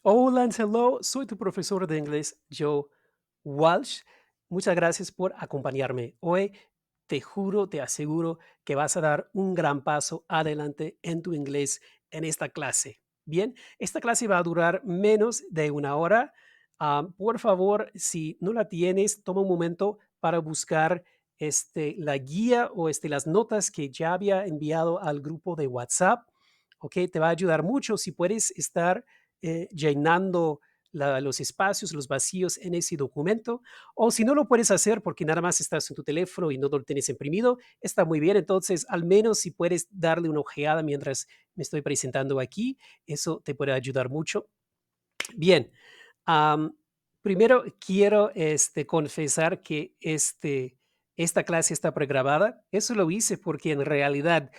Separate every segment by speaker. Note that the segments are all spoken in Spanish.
Speaker 1: Hola, hello, soy tu profesor de inglés, Joe Walsh. Muchas gracias por acompañarme. Hoy te juro, te aseguro que vas a dar un gran paso adelante en tu inglés en esta clase. Bien, esta clase va a durar menos de una hora. Por favor, si no la tienes, toma un momento para buscar la guía o las notas que ya había enviado al grupo de WhatsApp. Ok, te va a ayudar mucho si puedes estar llenando los espacios, los vacíos en ese documento. O si no lo puedes hacer porque nada más estás en tu teléfono y no lo tienes imprimido, está muy bien. Entonces, al menos si puedes darle una ojeada mientras me estoy presentando aquí, eso te puede ayudar mucho. Bien, am, primero quiero confesar que esta clase está pregrabada. Eso lo hice porque en realidad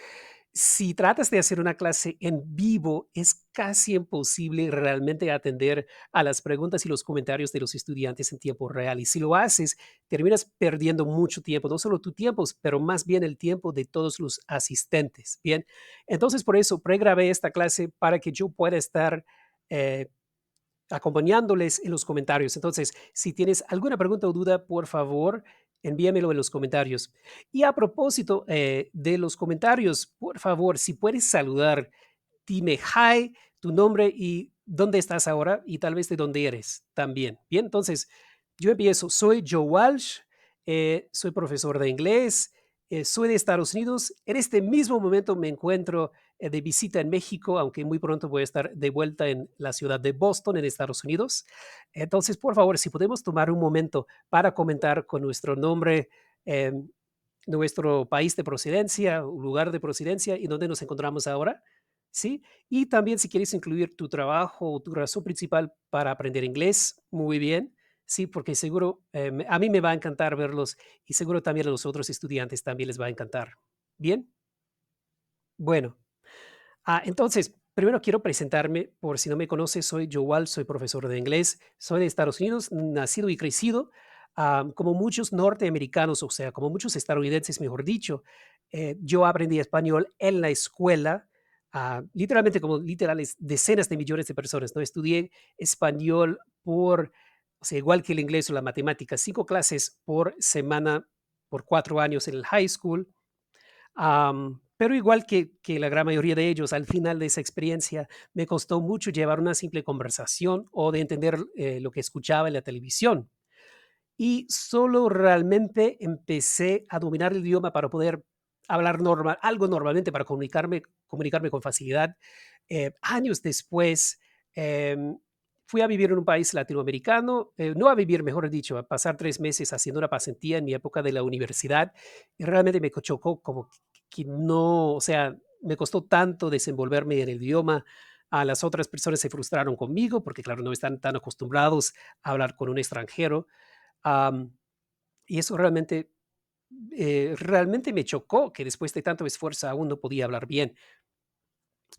Speaker 1: si tratas de hacer una clase en vivo, es casi imposible realmente atender a las preguntas y los comentarios de los estudiantes en tiempo real. Y si lo haces, terminas perdiendo mucho tiempo, no solo tu tiempo, pero más bien el tiempo de todos los asistentes. Bien, entonces por eso pregrabé esta clase para que yo pueda estar eh, acompañándoles en los comentarios. Entonces, si tienes alguna pregunta o duda, por favor, envíamelo en los comentarios. Y a propósito de los comentarios, por favor, si puedes saludar, dime hi, tu nombre y dónde estás ahora y tal vez de dónde eres también. Bien, entonces yo empiezo. Soy Joe Walsh, soy profesor de inglés, soy de Estados Unidos. En este mismo momento me encuentro de visita en México, aunque muy pronto voy a estar de vuelta en la ciudad de Boston, en Estados Unidos. Entonces, por favor, si podemos tomar un momento para comentar con nuestro nombre, eh, nuestro país de procedencia, lugar de procedencia y dónde nos encontramos ahora. ¿Sí? Y también si quieres incluir tu trabajo o tu razón principal para aprender inglés, muy bien. Sí, porque seguro a mí me va a encantar verlos y seguro también a los otros estudiantes también les va a encantar. Bien, bueno. Entonces, primero quiero presentarme, por si no me conoces, soy Joel, soy profesor de inglés, soy de Estados Unidos, nacido y crecido, como muchos norteamericanos, o sea, como muchos estadounidenses, mejor dicho. Yo aprendí español en la escuela, literalmente como literales decenas de millones de personas, ¿no? Estudié español o sea, igual que el inglés o la matemática, 5 clases por semana por 4 años en el high school. Pero igual que la gran mayoría de ellos, al final de esa experiencia, me costó mucho llevar una simple conversación o de entender lo que escuchaba en la televisión. Y solo realmente empecé a dominar el idioma para poder hablar normal, algo normalmente para comunicarme con facilidad. Años después, em, fui a vivir en un país latinoamericano, no a vivir, mejor dicho, a pasar 3 meses haciendo una pasantía en mi época de la universidad. Y realmente me chocó como que no, o sea, me costó tanto desenvolverme en el idioma. A las otras personas se frustraron conmigo porque, claro, no están tan acostumbrados a hablar con un extranjero. Am, y eso realmente me chocó que después de tanto esfuerzo aún no podía hablar bien.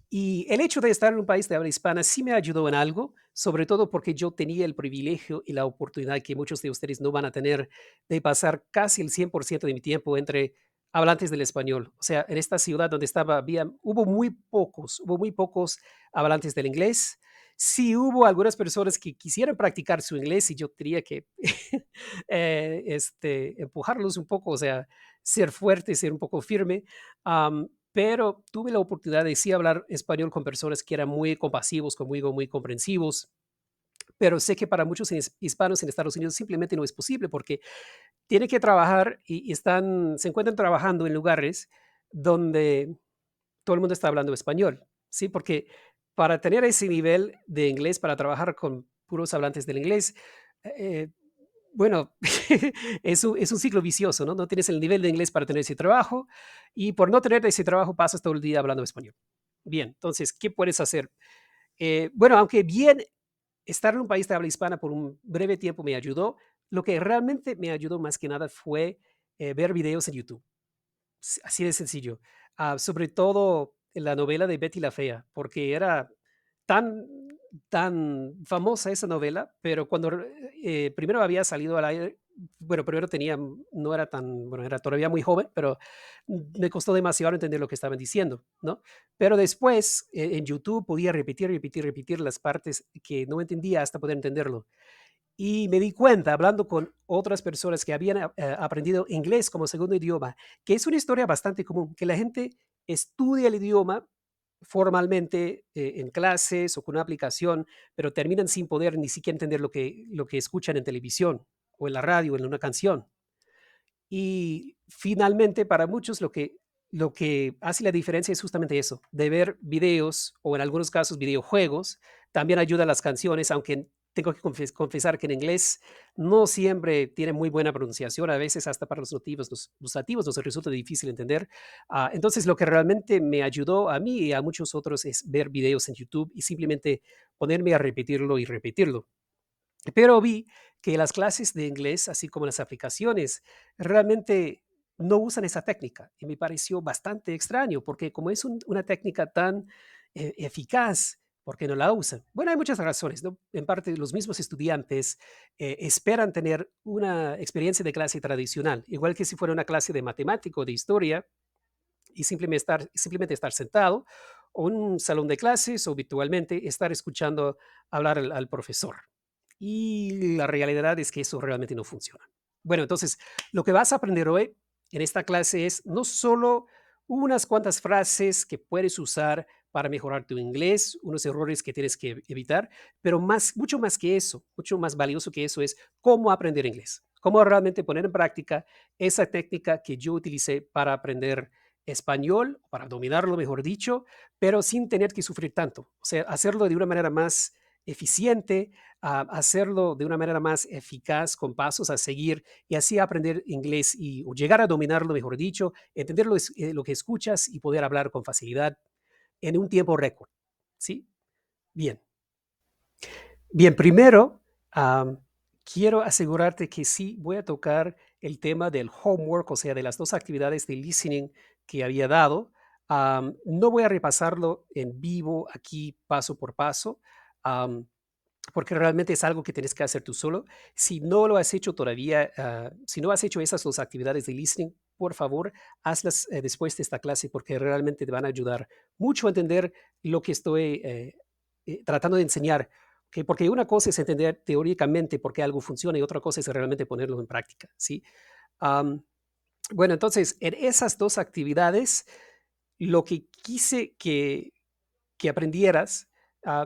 Speaker 1: Y el hecho de estar en un país de habla hispana sí me ayudó en algo, sobre todo porque yo tenía el privilegio y la oportunidad que muchos de ustedes no van a tener de pasar casi el 100% de mi tiempo entre hablantes del español. O sea, en esta ciudad donde estaba, hubo muy pocos hablantes del inglés. Sí hubo algunas personas que quisieran practicar su inglés y yo tenía que empujarlos un poco, o sea, ser fuerte, ser un poco firme. Pero tuve la oportunidad de sí hablar español con personas que eran muy compasivos conmigo, muy comprensivos, pero sé que para muchos hispanos en Estados Unidos simplemente no es posible porque tienen que trabajar y se encuentran trabajando en lugares donde todo el mundo está hablando español, ¿sí? Porque para tener ese nivel de inglés, para trabajar con puros hablantes del inglés, eh, bueno, es un ciclo vicioso, ¿no? No tienes el nivel de inglés para tener ese trabajo y por no tener ese trabajo pasas todo el día hablando español. Bien, entonces, ¿qué puedes hacer? Bueno, aunque bien estar en un país de habla hispana por un breve tiempo me ayudó, lo que realmente me ayudó más que nada fue ver videos en YouTube. Así de sencillo. Sobre todo la novela de Betty la Fea, porque era tan, tan famosa esa novela, pero cuando primero había salido al aire, bueno, primero tenía, no era tan, bueno, era todavía muy joven, pero me costó demasiado entender lo que estaban diciendo, ¿no? Pero después en YouTube podía repetir, repetir, repetir las partes que no entendía hasta poder entenderlo. Y me di cuenta, hablando con otras personas que habían aprendido inglés como segundo idioma, que es una historia bastante común, que la gente estudia el idioma formalmente en clases o con una aplicación, pero terminan sin poder ni siquiera entender lo que escuchan en televisión o en la radio o en una canción. Y finalmente, para muchos, lo que hace la diferencia es justamente eso, de ver videos o en algunos casos videojuegos. También ayuda a las canciones, aunque tengo que confesar que en inglés no siempre tiene muy buena pronunciación, a veces hasta para los nativos nos resulta difícil entender. Entonces, lo que realmente me ayudó a mí y a muchos otros es ver videos en YouTube y simplemente ponerme a repetirlo y repetirlo. Pero vi que las clases de inglés, así como las aplicaciones, realmente no usan esa técnica y me pareció bastante extraño porque como es una técnica tan eficaz, ¿por qué no la usan? Bueno, hay muchas razones, ¿no? En parte, los mismos estudiantes esperan tener una experiencia de clase tradicional, igual que si fuera una clase de matemático, de historia, y simplemente estar sentado o en un salón de clases o virtualmente estar escuchando hablar al profesor. Y la realidad es que eso realmente no funciona. Bueno, entonces, lo que vas a aprender hoy en esta clase es no solo unas cuantas frases que puedes usar para mejorar tu inglés, unos errores que tienes que evitar, pero mucho más que eso, mucho más valioso que eso es cómo aprender inglés, cómo realmente poner en práctica esa técnica que yo utilicé para aprender español, para dominarlo, mejor dicho, pero sin tener que sufrir tanto. O sea, hacerlo de una manera más eficiente, hacerlo de una manera más eficaz, con pasos a seguir y así aprender inglés y o llegar a dominarlo, mejor dicho, entender lo que escuchas y poder hablar con facilidad en un tiempo récord. ¿Sí? Bien. Bien, primero, quiero asegurarte que sí voy a tocar el tema del homework, o sea, de las dos actividades de listening que había dado. No voy a repasarlo en vivo aquí paso por paso, am, porque realmente es algo que tienes que hacer tú solo. Si no lo has hecho todavía, si no has hecho esas dos actividades de listening, por favor, hazlas después de esta clase porque realmente te van a ayudar mucho a entender lo que estoy tratando de enseñar. ¿Ok? Porque una cosa es entender teóricamente por qué algo funciona y otra cosa es realmente ponerlo en práctica. ¿Sí? Am, bueno, entonces, en esas dos actividades, lo que quise que aprendieras,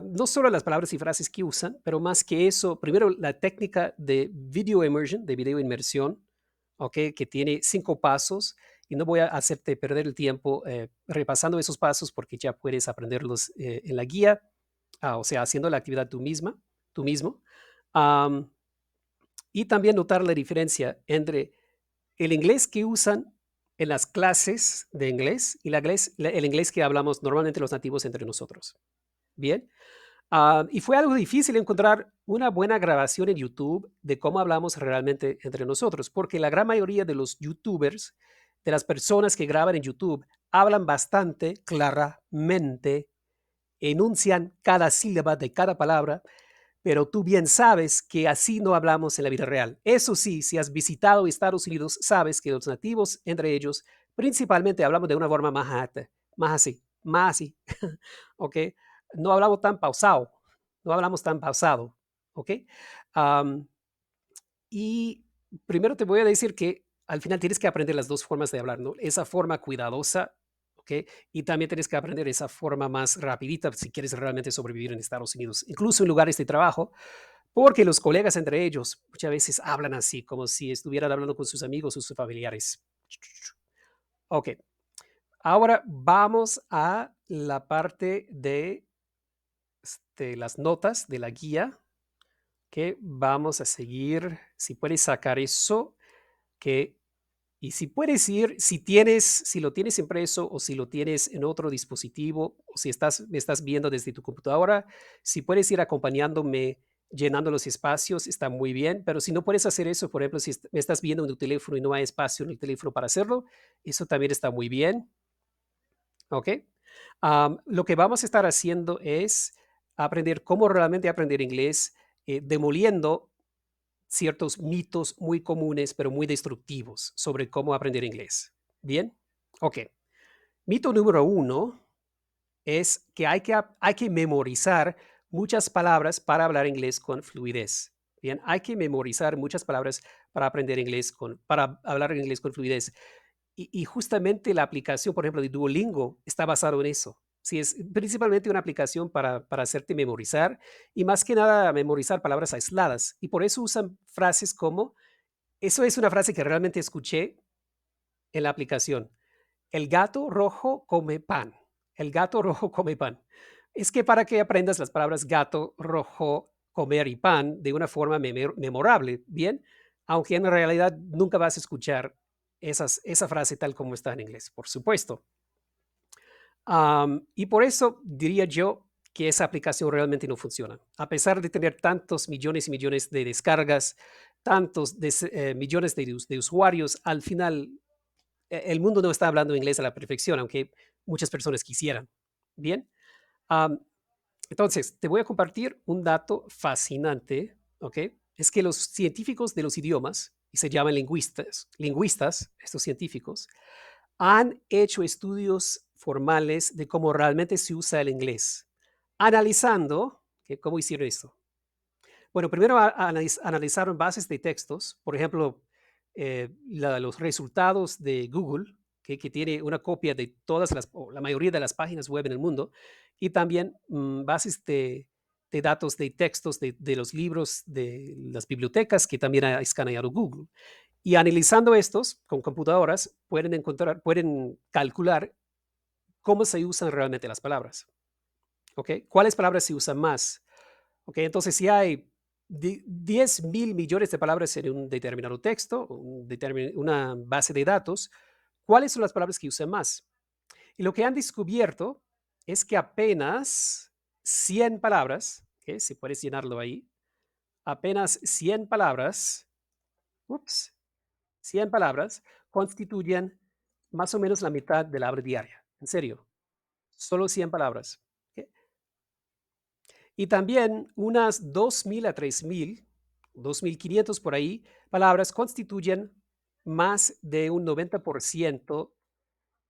Speaker 1: no solo las palabras y frases que usan, pero más que eso, primero la técnica de video immersion, de video inmersión, ¿ok? Que tiene 5 pasos y no voy a hacerte perder el tiempo repasando esos pasos porque ya puedes aprenderlos en la guía, o sea, haciendo la actividad tú mismo. Am, y también notar la diferencia entre el inglés que usan en las clases de inglés y el inglés que hablamos normalmente los nativos entre nosotros. Bien. Y fue algo difícil encontrar una buena grabación en YouTube de cómo hablamos realmente entre nosotros, porque la gran mayoría de los YouTubers, de las personas que graban en YouTube, hablan bastante claramente, enuncian cada sílaba de cada palabra, pero tú bien sabes que así no hablamos en la vida real. Eso sí, si has visitado Estados Unidos, sabes que los nativos, entre ellos, principalmente hablamos de una forma más alta, más así, ¿ok? No hablamos tan pausado, no hablamos tan pausado, ¿ok? Am, y primero te voy a decir que al final tienes que aprender las dos formas de hablar, ¿no? Esa forma cuidadosa, ¿ok? Y también tienes que aprender esa forma más rapidita si quieres realmente sobrevivir en Estados Unidos, incluso en lugares de trabajo, porque los colegas entre ellos muchas veces hablan así, como si estuvieran hablando con sus amigos o sus familiares. Ok, ahora vamos a la parte de las notas de la guía que vamos a seguir. Si puedes sacar eso, que y si puedes ir, si lo tienes impreso o si lo tienes en otro dispositivo o si me estás viendo desde tu computadora, si puedes ir acompañándome llenando los espacios, está muy bien, pero si no puedes hacer eso, por ejemplo, si me estás viendo en tu teléfono y no hay espacio en el teléfono para hacerlo, eso también está muy bien, ¿ok? Lo que vamos a estar haciendo es aprender cómo realmente aprender inglés, demoliendo ciertos mitos muy comunes, pero muy destructivos sobre cómo aprender inglés. ¿Bien? Ok. Mito número uno es que hay que memorizar muchas palabras para hablar inglés con fluidez. Bien, hay que memorizar muchas palabras para aprender inglés para hablar inglés con fluidez. Y justamente la aplicación, por ejemplo, de Duolingo está basado en eso. Sí, es principalmente una aplicación para hacerte memorizar y más que nada memorizar palabras aisladas. Y por eso usan frases como, eso es una frase que realmente escuché en la aplicación. El gato rojo come pan. El gato rojo come pan. Es que para que aprendas las palabras gato, rojo, comer y pan de una forma memorable, ¿bien? Aunque en realidad nunca vas a escuchar esa frase tal como está en inglés, por supuesto. Y por eso diría yo que esa aplicación realmente no funciona. A pesar de tener tantos millones y millones de descargas, tantos millones de usuarios, al final el mundo no está hablando inglés a la perfección, aunque muchas personas quisieran. Bien, am, entonces te voy a compartir un dato fascinante, ¿ok? Es que los científicos de los idiomas, y se llaman lingüistas, estos científicos, han hecho estudios formales de cómo realmente se usa el inglés, analizando, ¿cómo hicieron esto? Bueno, primero analizaron bases de textos, por ejemplo, los resultados de Google, que tiene una copia de todas o la mayoría de las páginas web en el mundo, y también bases de datos de textos de los libros de las bibliotecas que también ha escaneado Google. Y analizando estos con computadoras, pueden calcular cómo se usan realmente las palabras. ¿Ok? ¿Cuáles palabras se usan más? ¿Ok? Entonces, si hay 10.000 millones de palabras en un determinado texto, una base de datos, ¿cuáles son las palabras que usan más? Y lo que han descubierto es que apenas 100 palabras, ¿ok? Si puedes llenarlo ahí, apenas 100 palabras, ups, 100 palabras constituyen más o menos la mitad de la habla diaria. En serio, solo 100 palabras. ¿Ok? Y también unas 2.000 a 3.000, 2.500 por ahí, palabras constituyen más de un 90%,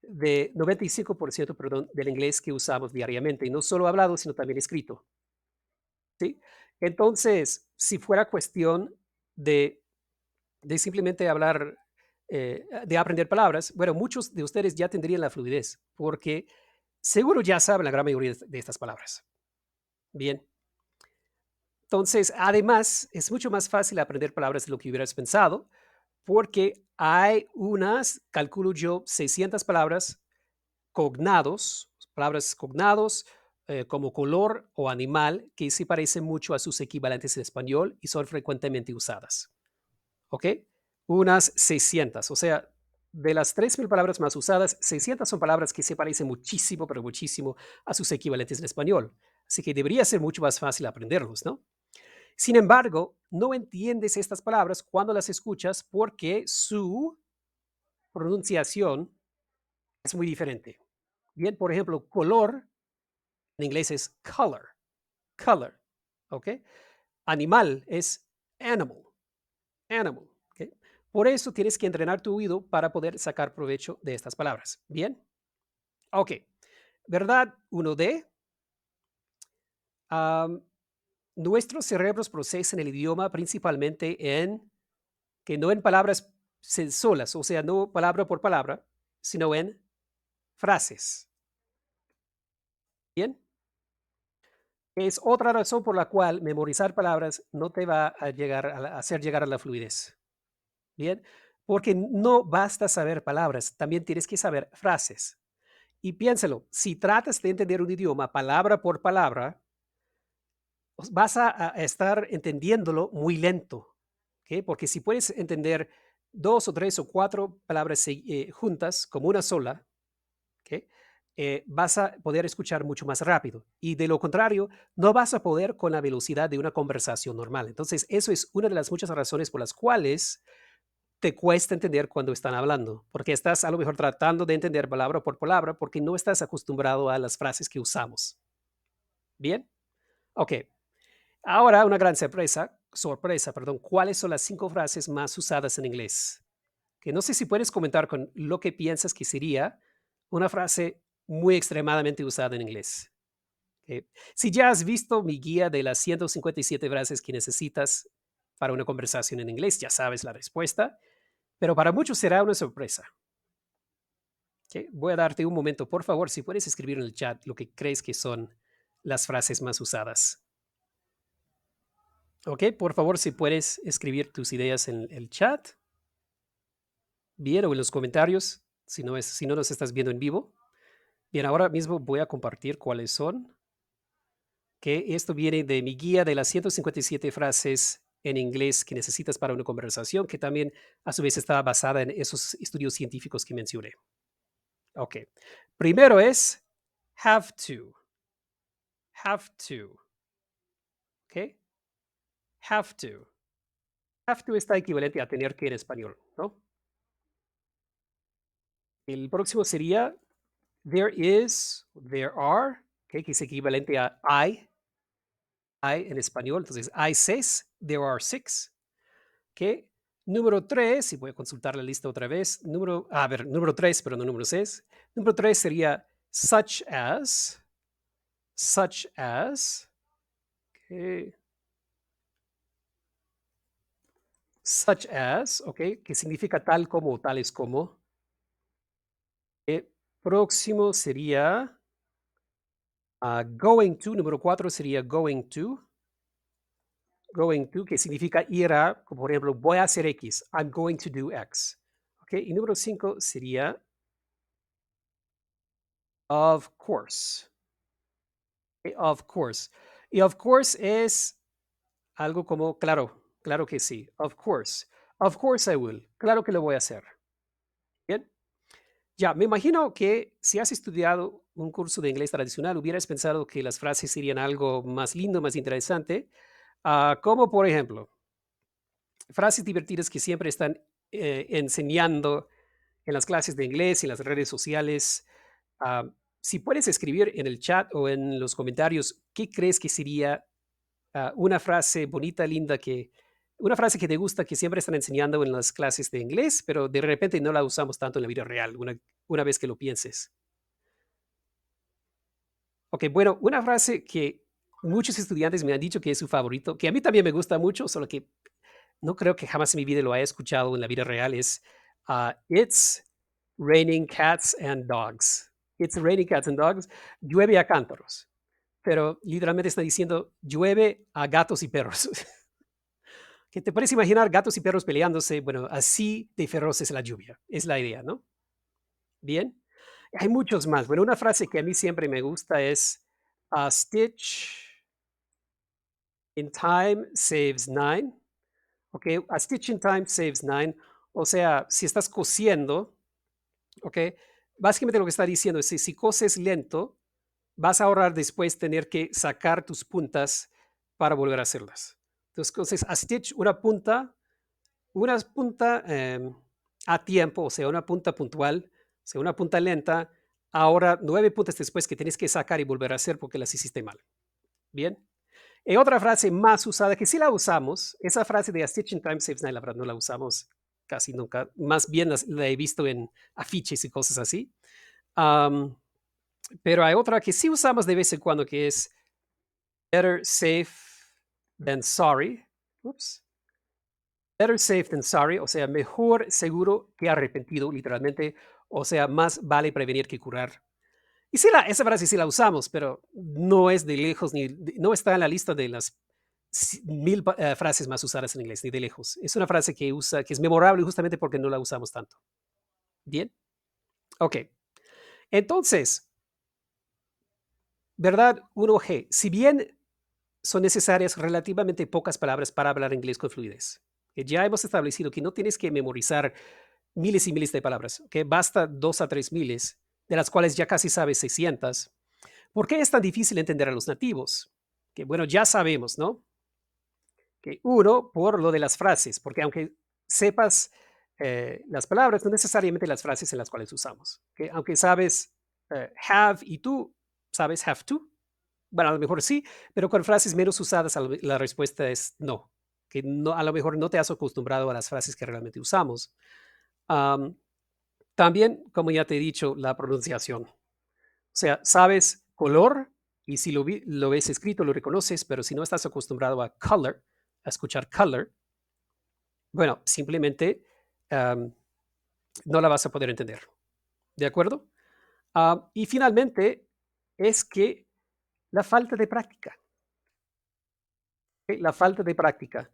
Speaker 1: 95%, perdón, del inglés que usamos diariamente, y no solo hablado, sino también escrito, ¿sí? Entonces, si fuera cuestión de, de simplemente hablar, de aprender palabras, bueno, muchos de ustedes ya tendrían la fluidez, porque seguro ya saben la gran mayoría de estas palabras. Bien. Entonces, además, es mucho más fácil aprender palabras de lo que hubieras pensado, porque hay calculo yo, 600 palabras cognados, como color o animal, que se parecen mucho a sus equivalentes en español y son frecuentemente usadas. ¿Ok? Unas 600. O sea, de las 3.000 palabras más usadas, 600 son palabras que se parecen muchísimo, pero muchísimo a sus equivalentes en español. Así que debería ser mucho más fácil aprenderlos, ¿no? Sin embargo, no entiendes estas palabras cuando las escuchas porque su pronunciación es muy diferente. Bien, por ejemplo, color en inglés es color, color, ¿ok? Animal es animal, animal, ¿ok? Por eso tienes que entrenar tu oído para poder sacar provecho de estas palabras. Bien, ok. ¿Verdad? 1D. am, Nuestros cerebros procesan el idioma principalmente que no en palabras solas, o sea, no palabra por palabra, sino en frases. Bien, es otra razón por la cual memorizar palabras no te va a hacer llegar a la fluidez. Bien, porque no basta saber palabras, también tienes que saber frases. Y piénsalo, si tratas de entender un idioma palabra por palabra, vas a estar entendiéndolo muy lento, ¿ok? Porque si puedes entender dos o tres o cuatro palabras juntas como una sola, ¿ok? Vas a poder escuchar mucho más rápido. Y de lo contrario, no vas a poder con la velocidad de una conversación normal. Entonces, eso es una de las muchas razones por las cuales te cuesta entender cuando están hablando, porque estás a lo mejor tratando de entender palabra por palabra porque no estás acostumbrado a las frases que usamos. ¿Bien? Ok. Ahora, una gran sorpresa. sorpresa, perdón, ¿cuáles son las 5 frases más usadas en inglés? Que no sé si puedes comentar con lo que piensas que sería una frase muy extremadamente usada en inglés. Si ya has visto mi guía de las 157 frases que necesitas para una conversación en inglés, ya sabes la respuesta, pero para muchos será una sorpresa. Voy a darte un momento, por favor, si puedes escribir en el chat lo que crees que son las frases más usadas. Ok, por favor, si puedes escribir tus ideas en el chat, bien, o en los comentarios, si no nos estás viendo en vivo. Bien, ahora mismo voy a compartir cuáles son, que esto viene de mi guía de las 157 frases en inglés que necesitas para una conversación, que también a su vez está basada en esos estudios científicos que mencioné. Ok, primero es have to, have to, ok, have to. Have to está equivalente a tener que en español, ¿no? El próximo sería there is, there are, ¿ok? Que es equivalente a I en español. Entonces, hay 6, there are 6. ¿Ok? Número 3, y voy a consultar la lista otra vez. Número 3, pero no número 6. Número 3 sería such as, ok, such as, ok, que significa tal como o tales como. Próximo sería going to, número 4 sería going to, que significa ir a, como por ejemplo, voy a hacer X, I'm going to do X. ¿Ok? Y número 5 sería of course. ¿Ok? Of course. Y of course es algo como, claro, claro que sí. Of course. Of course I will. Claro que lo voy a hacer. Bien. Ya, me imagino que si has estudiado un curso de inglés tradicional, hubieras pensado que las frases serían algo más lindo, más interesante, como por ejemplo, frases divertidas que siempre están enseñando en las clases de inglés y en las redes sociales. Ah, si puedes escribir en el chat o en los comentarios, ¿qué crees que sería una frase bonita, linda, una frase que te gusta, que siempre están enseñando en las clases de inglés, pero de repente no la usamos tanto en la vida real, una vez que lo pienses? Ok, bueno, una frase que muchos estudiantes me han dicho que es su favorito, que a mí también me gusta mucho, solo que no creo que jamás en mi vida lo haya escuchado en la vida real, es It's raining cats and dogs. It's raining cats and dogs. Llueve a cántaros. Pero literalmente está diciendo llueve a gatos y perros. ¿Qué te puedes imaginar gatos y perros peleándose? Bueno, así de feroz es la lluvia. Es la idea, ¿no? Bien. Hay muchos más. Bueno, una frase que a mí siempre me gusta es a stitch in time saves nine. ¿Ok? A stitch in time saves nine. O sea, si estás cosiendo, ¿ok? Básicamente lo que está diciendo es que si coses lento, vas a ahorrar después tener que sacar tus puntas para volver a hacerlas. Entonces, a stitch, una punta a tiempo, o sea, una punta puntual, o sea, una punta lenta, ahora 9 puntas después que tienes que sacar y volver a hacer porque las hiciste mal. Bien. Y otra frase más usada que sí la usamos, esa frase de a stitch in time saves nine, la verdad no la usamos casi nunca, más bien la he visto en afiches y cosas así. Am, pero hay otra que sí usamos de vez en cuando que es better safe than sorry. Oops. Better safe than sorry, o sea, mejor seguro que arrepentido, literalmente. O sea, más vale prevenir que curar. Y sí, esa frase sí la usamos, pero no es de lejos, no está en la lista de las 1000 frases más usadas en inglés, ni de lejos. Es una frase que es memorable justamente porque no la usamos tanto. Bien, ok. Entonces, ¿verdad? 1G. Si bien son necesarias relativamente pocas palabras para hablar inglés con fluidez, ya hemos establecido que no tienes que memorizar miles y miles de palabras, que basta 2 a 3 miles, de las cuales ya casi sabes 600. ¿Por qué es tan difícil entender a los nativos? Que bueno, ya sabemos, ¿no? Que uno, por lo de las frases, porque aunque sepas las palabras, no necesariamente las frases en las cuales usamos. Que aunque sabes have y tú sabes have to, bueno, a lo mejor sí, pero con frases menos usadas la respuesta es no. que no, a lo mejor no te has acostumbrado a las frases que realmente usamos. Am, También, como ya te he dicho, la pronunciación. O sea, sabes color y si lo ves escrito lo reconoces, pero si no estás acostumbrado a color, a escuchar color, bueno, simplemente am, no la vas a poder entender. ¿De acuerdo? Y finalmente es que la falta de práctica. ¿Ok? La falta de práctica.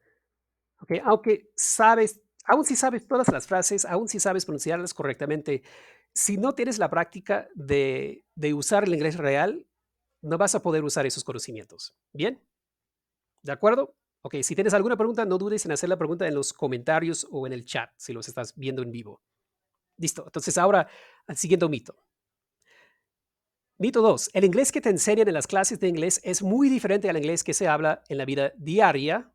Speaker 1: ¿Ok? Aunque sabes, aún si sabes todas las frases, aún si sabes pronunciarlas correctamente, si no tienes la práctica de usar el inglés real, no vas a poder usar esos conocimientos. ¿Bien? ¿De acuerdo? Ok, si tienes alguna pregunta, no dudes en hacer la pregunta en los comentarios o en el chat si los estás viendo en vivo. Listo. Entonces ahora, al siguiente mito. Mito 2. El inglés que te enseñan en las clases de inglés es muy diferente al inglés que se habla en la vida diaria.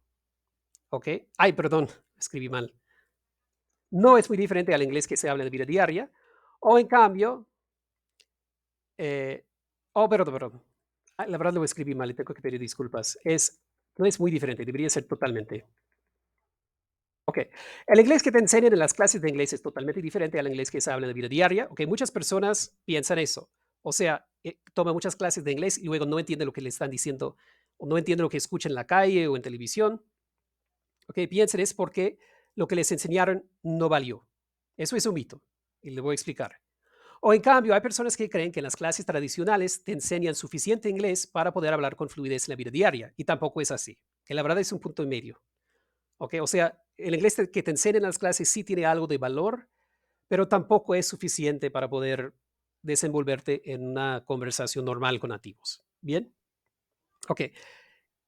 Speaker 1: ¿Ok? Ay, perdón, escribí mal. No es muy diferente al inglés que se habla en la vida diaria. O en cambio, eh, oh, perdón. La verdad lo escribí mal y tengo que pedir disculpas. No es muy diferente, debería ser totalmente. Ok, el inglés que te enseñan en las clases de inglés es totalmente diferente al inglés que se habla en la vida diaria. Ok, muchas personas piensan eso. O sea, toman muchas clases de inglés y luego no entienden lo que le están diciendo o no entienden lo que escuchan en la calle o en televisión. Ok, piensen es porque lo que les enseñaron no valió. Eso es un mito y le voy a explicar. O en cambio, hay personas que creen que en las clases tradicionales te enseñan suficiente inglés para poder hablar con fluidez en la vida diaria y tampoco es así. Que la verdad es un punto en medio. ¿Ok? O sea, el inglés que te enseñan en las clases sí tiene algo de valor, pero tampoco es suficiente para poder desenvolverte en una conversación normal con nativos. ¿Bien? Ok.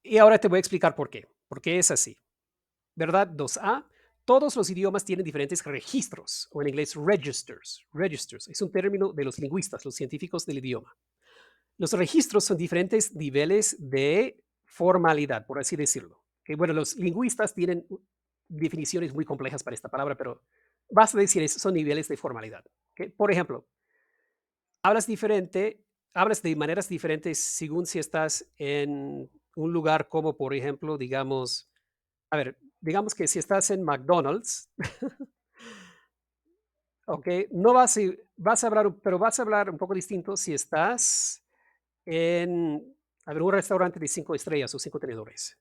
Speaker 1: Y ahora te voy a explicar por qué. ¿Por qué es así? ¿Verdad? 2A. Todos los idiomas tienen diferentes registros, o en inglés registers. Registers es un término de los lingüistas, los científicos del idioma. Los registros son diferentes niveles de formalidad, por así decirlo. Que bueno, los lingüistas tienen definiciones muy complejas para esta palabra, pero basta decir eso, son niveles de formalidad. ¿Ok? Por ejemplo, hablas diferente, hablas de maneras diferentes según si estás en un lugar como, por ejemplo, digamos, a ver, digamos que si estás en McDonald's, ok, no vas a, vas a hablar, pero vas a hablar un poco distinto si estás en, a ver, un restaurante de 5 estrellas o 5 tenedores.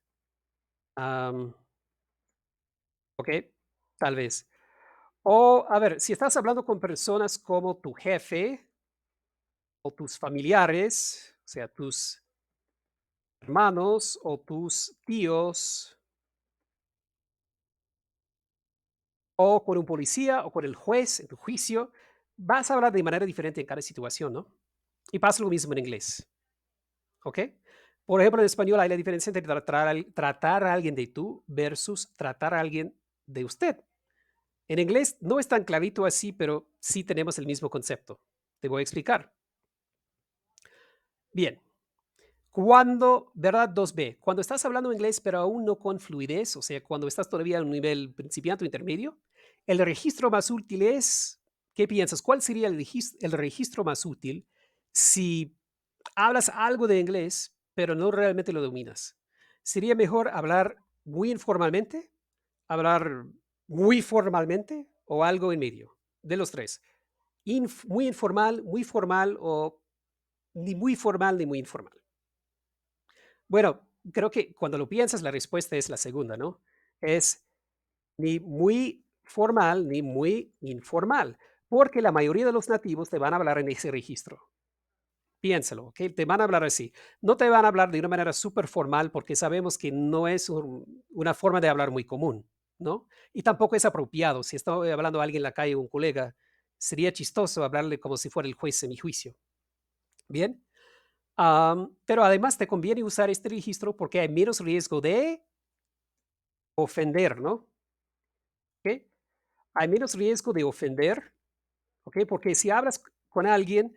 Speaker 1: Am, ok, tal vez. O, a ver, si estás hablando con personas como tu jefe o tus familiares, o sea, tus hermanos o tus tíos, o con un policía o con el juez en tu juicio, vas a hablar de manera diferente en cada situación, ¿no? Y pasa lo mismo en inglés, ¿ok? Por ejemplo, en español hay la diferencia entre tratar a alguien de tú versus tratar a alguien de usted. En inglés no es tan clarito así, pero sí tenemos el mismo concepto. Te voy a explicar. Bien, cuando, ¿verdad? 2B, cuando estás hablando inglés pero aún no con fluidez, o sea, cuando estás todavía en un nivel principiante o intermedio, el registro más útil es, ¿qué piensas? ¿Cuál sería el registro más útil si hablas algo de inglés pero no realmente lo dominas? ¿Sería mejor hablar muy informalmente, hablar muy formalmente o algo en medio? De los tres. Muy informal, muy formal o ni muy formal ni muy informal. Bueno, creo que cuando lo piensas, la respuesta es la segunda, ¿no? Es ni muy formal ni muy informal, porque la mayoría de los nativos te van a hablar en ese registro. Piénsalo, ¿ok? Te van a hablar así. No te van a hablar de una manera súper formal porque sabemos que no es una forma de hablar muy común, ¿no? Y tampoco es apropiado. Si estoy hablando a alguien en la calle, un colega, sería chistoso hablarle como si fuera el juez en mi juicio. Bien. Pero además te conviene usar este registro porque hay menos riesgo de ofender, ¿no? ¿Ok? Hay menos riesgo de ofender, ¿ok? Porque si hablas con alguien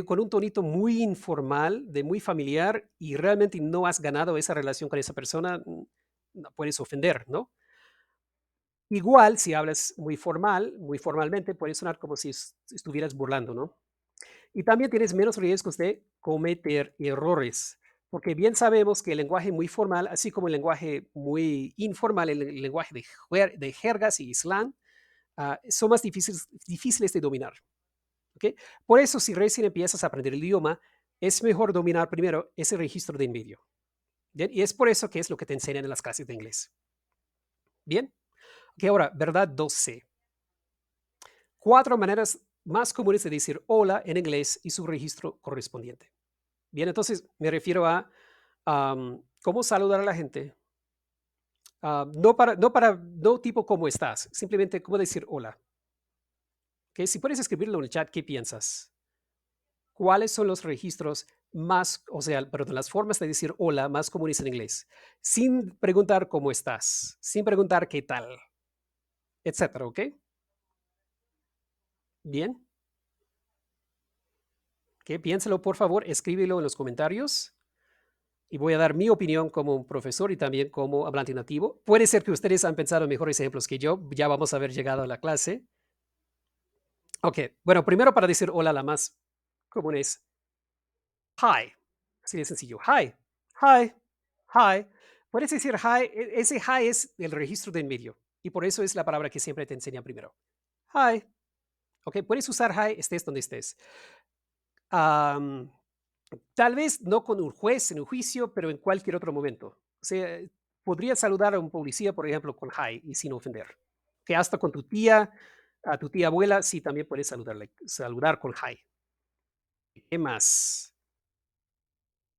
Speaker 1: con un tonito muy informal, de muy familiar, y realmente no has ganado esa relación con esa persona, no puedes ofender, ¿no? Igual, si hablas muy formal, muy formalmente, puede sonar como si estuvieras burlando, ¿no? Y también tienes menos riesgos de cometer errores, Porque bien sabemos que el lenguaje muy formal, así como el lenguaje muy informal, el lenguaje de jergas y slang, son más difíciles de dominar. ¿Ok? Por eso, si recién empiezas a aprender el idioma, es mejor dominar primero ese registro de en medio. ¿Bien? Y es por eso que es lo que te enseñan en las clases de inglés. Bien. Ok, ahora, verdad 12. 4 maneras más comunes de decir hola en inglés y su registro correspondiente. Bien, entonces me refiero a cómo saludar a la gente. No tipo cómo estás, simplemente cómo decir hola. ¿Ok? Si puedes escribirlo en el chat, ¿qué piensas? ¿Cuáles son los registros más, o sea, perdón, las formas de decir hola más comunes en inglés? Sin preguntar cómo estás, sin preguntar qué tal, etcétera, ¿ok? Bien, ¿ok? Piénsalo, por favor, escríbelo en los comentarios y voy a dar mi opinión como un profesor y también como hablante nativo. Puede ser que ustedes han pensado en mejores ejemplos que yo, ya vamos a haber llegado a la clase. Ok, bueno, primero para decir hola, la más común es hi, así de sencillo, hi, hi, hi. Puedes decir hi, ese hi es el registro de en medio y por eso es la palabra que siempre te enseñan primero. Hi, ok, puedes usar hi estés donde estés. Am, Tal vez no con un juez en un juicio, pero en cualquier otro momento. O sea, podrías saludar a un policía, por ejemplo, con hi y sin ofender. Que hasta con tu tía, a tu tía abuela, sí, también puedes saludar con hi. ¿Qué más?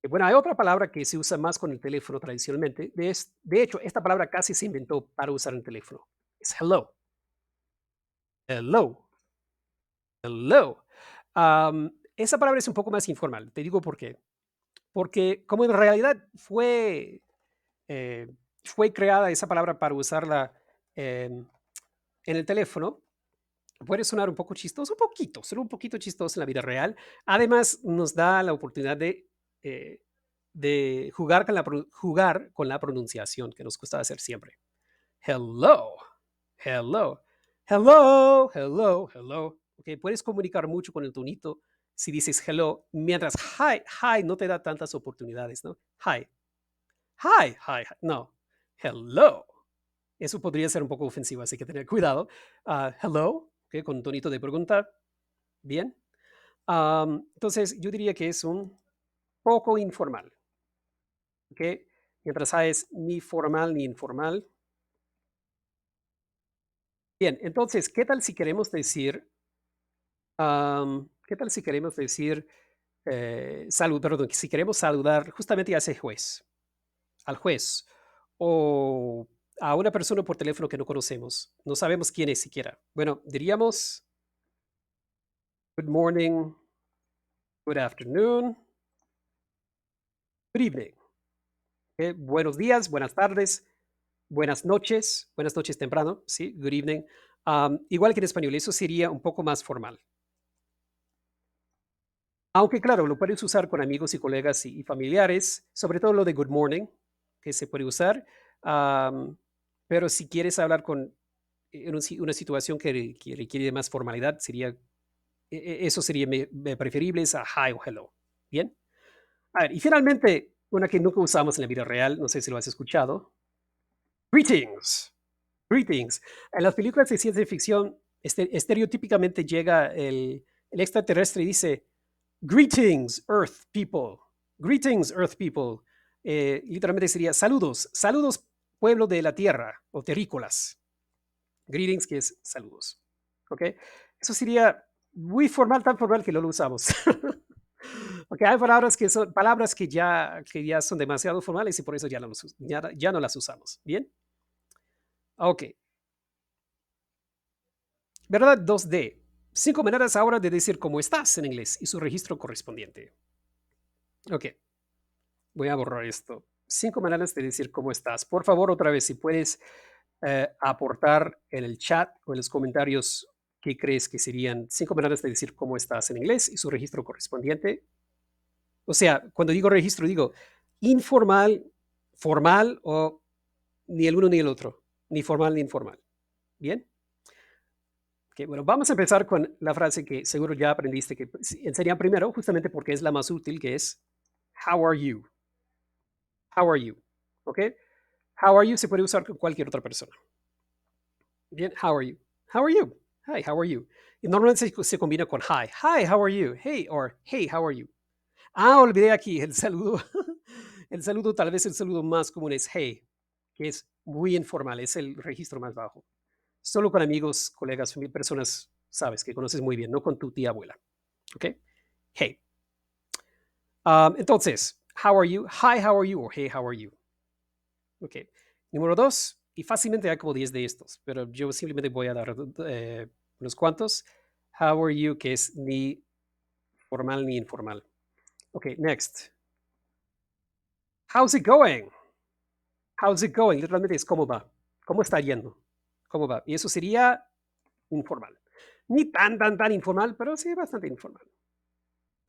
Speaker 1: Bueno, hay otra palabra que se usa más con el teléfono tradicionalmente. De hecho, esta palabra casi se inventó para usar en el teléfono. Es hello. Hello. Hello. Esa palabra es un poco más informal. Te digo por qué. Porque como en realidad fue creada esa palabra para usarla en el teléfono, puede sonar un poco chistoso, un poquito, solo un poquito chistoso en la vida real. Además, nos da la oportunidad eh, de jugar con la pronunciación que nos gusta hacer siempre. Hello, hello, hello, hello, hello. Okay, puedes comunicar mucho con el tonito si dices hello, mientras hi no te da tantas oportunidades, ¿no? Hi, hi, no, hello. Eso podría ser un poco ofensivo, así que tener cuidado. Hello, okay, con un tonito de pregunta. Bien. Entonces, yo diría que es un poco informal. ¿Ok? Mientras A es ni formal ni informal. Bien, entonces, ¿qué tal si queremos decir, qué tal si queremos decir, perdón, si queremos saludar justamente a ese juez, al juez, o a una persona por teléfono que no conocemos, no sabemos quién es siquiera? Bueno, diríamos, good morning, good afternoon, good evening. Buenos días, buenas tardes, buenas noches temprano, ¿sí? Good evening. Igual que en español, eso sería un poco más formal. Aunque claro, lo puedes usar con amigos y colegas y familiares, sobre todo lo de good morning, que se puede usar. am, pero si quieres hablar en una situación que requiere de más formalidad, eso sería preferible es a hi o hello. Bien. A ver, y finalmente, una que nunca usamos en la vida real, no sé si lo has escuchado. Greetings. Greetings. En las películas de ciencia ficción, estereotípicamente llega el extraterrestre y dice, Greetings, Earth people. Greetings, Earth people. Literalmente sería saludos, saludos, pueblo de la tierra o terrícolas. Greetings, que es saludos. ¿Ok? Eso sería muy formal, tan formal que no lo usamos. Porque hay palabras que ya son demasiado formales y por eso ya no las usamos. Bien. Ok. ¿Verdad? 2D. 5 maneras ahora de decir cómo estás en inglés y su registro correspondiente. Ok, voy a borrar esto. 5 maneras de decir cómo estás. Por favor, otra vez, si puedes aportar en el chat o en los comentarios qué crees que serían 5 maneras de decir cómo estás en inglés y su registro correspondiente. O sea, cuando digo registro, digo informal, formal o ni el uno ni el otro, ni formal ni informal. Bien. Ok, bueno, vamos a empezar con la frase que seguro ya aprendiste que enseñan primero, justamente porque es la más útil, que es How are you? How are you? ¿Ok? How are you se puede usar con cualquier otra persona. Bien, how are you? How are you? Hi, how are you? Y normalmente se combina con hi. Hi, how are you? Hey, or hey, how are you? Ah, olvidé aquí el saludo. El saludo, tal vez el saludo más común es hey, que es muy informal, es el registro más bajo. Solo con amigos, colegas, personas, sabes, que conoces muy bien, no con tu tía abuela. ¿Ok? Hey. Entonces, how are you? Hi, how are you? O hey, how are you? Ok. Número dos, y fácilmente hay como 10 de estos, pero yo simplemente voy a dar unos cuantos. How are you, que es ni formal ni informal. Ok, next. How's it going? How's it going? Literalmente es cómo va. ¿Cómo está yendo? ¿Cómo va? Y eso sería informal. Ni tan informal, pero sí bastante informal.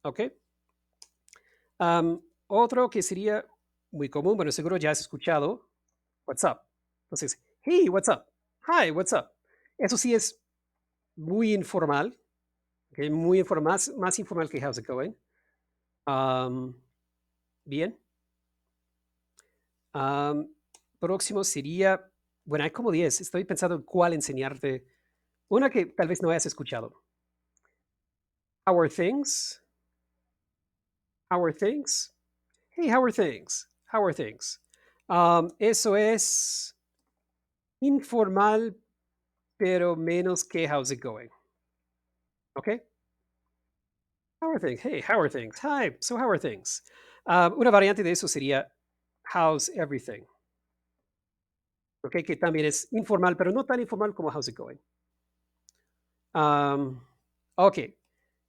Speaker 1: ¿Ok? Otro que sería muy común, bueno, seguro ya has escuchado, what's up. Entonces, hey, what's up? Hi, what's up? Eso sí es muy informal, ¿ok? Muy informal, más informal que how's it going. Am, bien. Am, próximo sería, bueno, hay como 10. Estoy pensando en cuál enseñarte. Una que tal vez no hayas escuchado. How are things? How are things? Hey, how are things? How are things? Eso es informal, pero menos que how's it going. ¿Ok? How are things? Hey, how are things? Hi, so how are things? Una variante de eso sería how's everything. ¿Ok? Que también es informal, pero no tan informal como how's it going. Ok.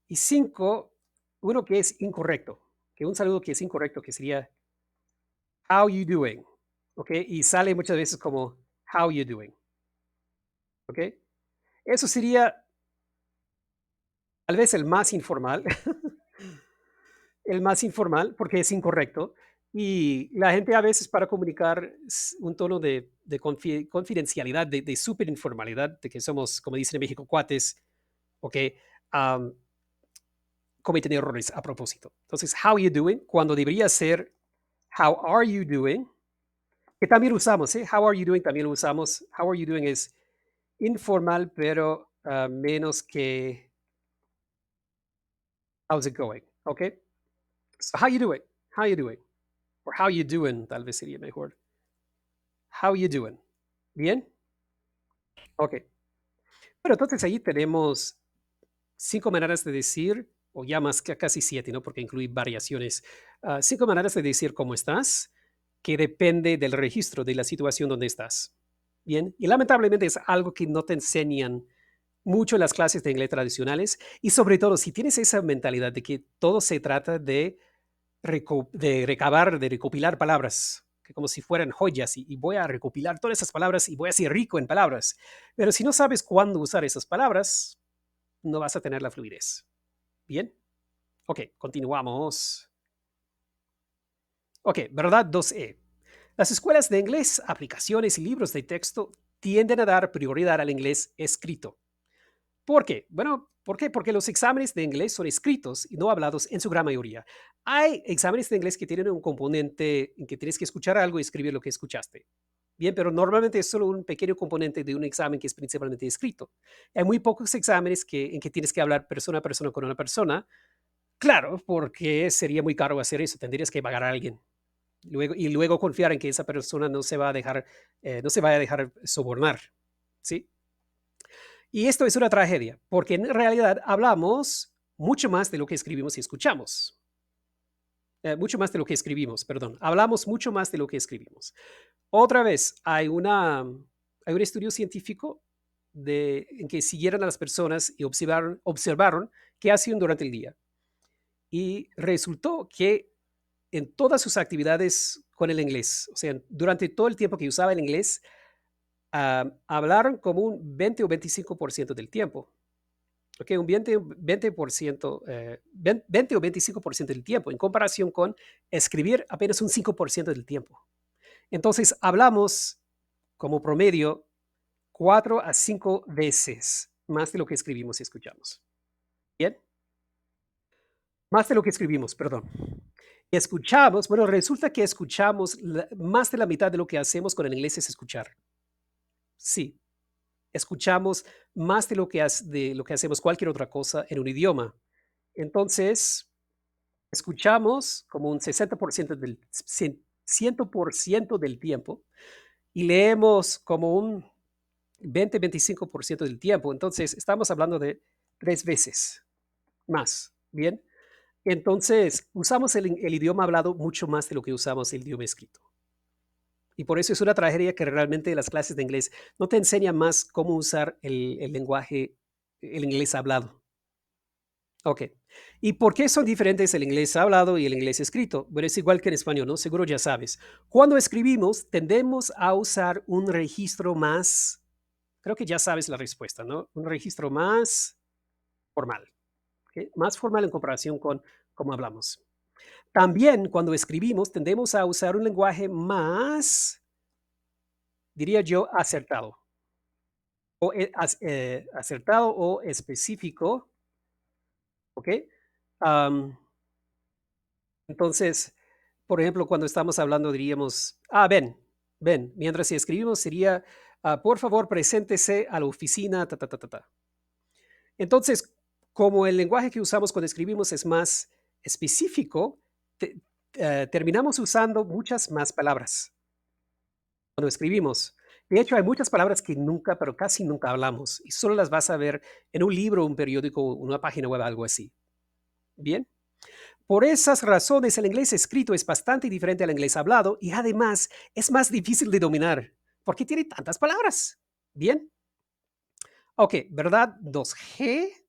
Speaker 1: Y cinco, uno que es incorrecto, que un saludo que es incorrecto, que sería how you doing. ¿Ok? Y sale muchas veces como how you doing. ¿Ok? Eso sería tal vez el más informal, el más informal, porque es incorrecto. Y la gente a veces para comunicar un tono de confidencialidad, de súper informalidad, de que somos, como dicen en México, cuates, ¿ok? Am, cometen errores a propósito. Entonces, how you doing, cuando debería ser how are you doing, que también usamos, ¿eh? How are you doing también lo usamos. How are you doing es informal, pero menos que how's it going, ¿ok? So, how you doing? How you doing? Or how you doing, tal vez sería mejor. How you doing? ¿Bien? Ok. Bueno, entonces ahí tenemos 5 maneras de decir, o ya más que casi 7, ¿no? Porque incluye variaciones. 5 maneras de decir cómo estás, que depende del registro de la situación donde estás. Bien, y lamentablemente es algo que no te enseñan mucho en las clases de inglés tradicionales y sobre todo si tienes esa mentalidad de que todo se trata de, de recabar, de recopilar palabras, que como si fueran joyas y voy a recopilar todas esas palabras y voy a ser rico en palabras. Pero si no sabes cuándo usar esas palabras, no vas a tener la fluidez. Bien, ok, continuamos. Ok, verdad 2E. Las escuelas de inglés, aplicaciones y libros de texto tienden a dar prioridad al inglés escrito. ¿Por qué? Bueno, ¿por qué? Porque los exámenes de inglés son escritos y no hablados en su gran mayoría. Hay exámenes de inglés que tienen un componente en que tienes que escuchar algo y escribir lo que escuchaste. Bien, pero normalmente es solo un pequeño componente de un examen que es principalmente escrito. Hay muy pocos exámenes en que tienes que hablar persona a persona con una persona. Claro, porque sería muy caro hacer eso. Tendrías que pagar a alguien. Y luego confiar en que esa persona no se va a dejar, no se vaya a dejar sobornar. ¿Sí? Y esto es una tragedia, porque en realidad hablamos mucho más de lo que escribimos y escuchamos. Mucho más de lo que escribimos, perdón. Hablamos mucho más de lo que escribimos. Otra vez, hay un estudio científico en que siguieron a las personas y observaron qué hacían durante el día. Y resultó que en todas sus actividades con el inglés, o sea, durante todo el tiempo que usaba el inglés, hablaron como un 20 o 25% del tiempo. Ok, un 20%, 20 o 25% del tiempo, en comparación con escribir apenas un 5% del tiempo. Entonces, hablamos como promedio 4 a 5 veces más de lo que escribimos y escuchamos. Bien, más de lo que escribimos, perdón. Escuchamos, bueno, resulta que escuchamos más de la mitad de lo que hacemos con el inglés es escuchar. Sí, escuchamos más de lo que hacemos cualquier otra cosa en un idioma. Entonces, escuchamos como un 60% del 100% del tiempo y leemos como un 20-25% del tiempo. Entonces, estamos hablando de 3 veces más. Bien. Entonces, usamos el idioma hablado mucho más de lo que usamos el idioma escrito. Y por eso es una tragedia que realmente las clases de inglés no te enseñan más cómo usar el lenguaje, el inglés hablado. Ok. ¿Y por qué son diferentes el inglés hablado y el inglés escrito? Bueno, es igual que en español, ¿no? Seguro ya sabes. Cuando escribimos, tendemos a usar un registro más, creo que ya sabes la respuesta, ¿no? Un registro más formal, ¿ok? Más formal en comparación con cómo hablamos. También cuando escribimos, tendemos a usar un lenguaje más, diría yo, acertado o acertado o específico, ¿ok? Am, entonces, por ejemplo, cuando estamos hablando diríamos, ven, ven, mientras si escribimos sería, por favor, preséntese a la oficina, ta, ta, ta, ta, ta. Entonces, como el lenguaje que usamos cuando escribimos es más específico, terminamos usando muchas más palabras cuando escribimos. De hecho, hay muchas palabras que nunca, pero casi nunca hablamos y solo las vas a ver en un libro, un periódico, una página web, algo así. Bien. Por esas razones, el inglés escrito es bastante diferente al inglés hablado y además es más difícil de dominar porque tiene tantas palabras. Bien. Ok, ¿verdad? 2G,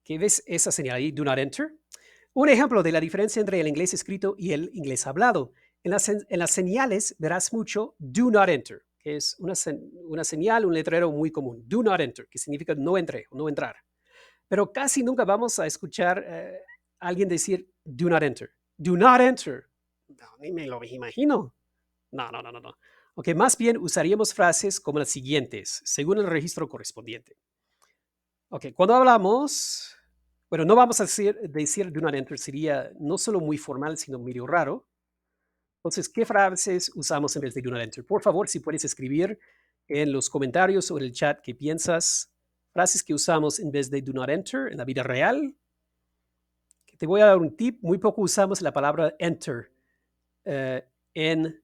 Speaker 1: que ves esa señal ahí, do not enter. Un ejemplo de la diferencia entre el inglés escrito y el inglés hablado. En las señales verás mucho do not enter, que es una señal, un letrero muy común. Do not enter, que significa no entre o no entrar. Pero casi nunca vamos a escuchar a alguien decir do not enter. Do not enter. No, ni me lo imagino. No, no, no, no, no. Ok, más bien usaríamos frases como las siguientes, según el registro correspondiente. Ok, cuando hablamos, bueno, no vamos a decir do not enter, sería no solo muy formal, sino medio raro. Entonces, ¿qué frases usamos en vez de do not enter? Por favor, si puedes escribir en los comentarios o en el chat qué piensas, frases que usamos en vez de do not enter en la vida real. Que te voy a dar un tip, muy poco usamos la palabra enter en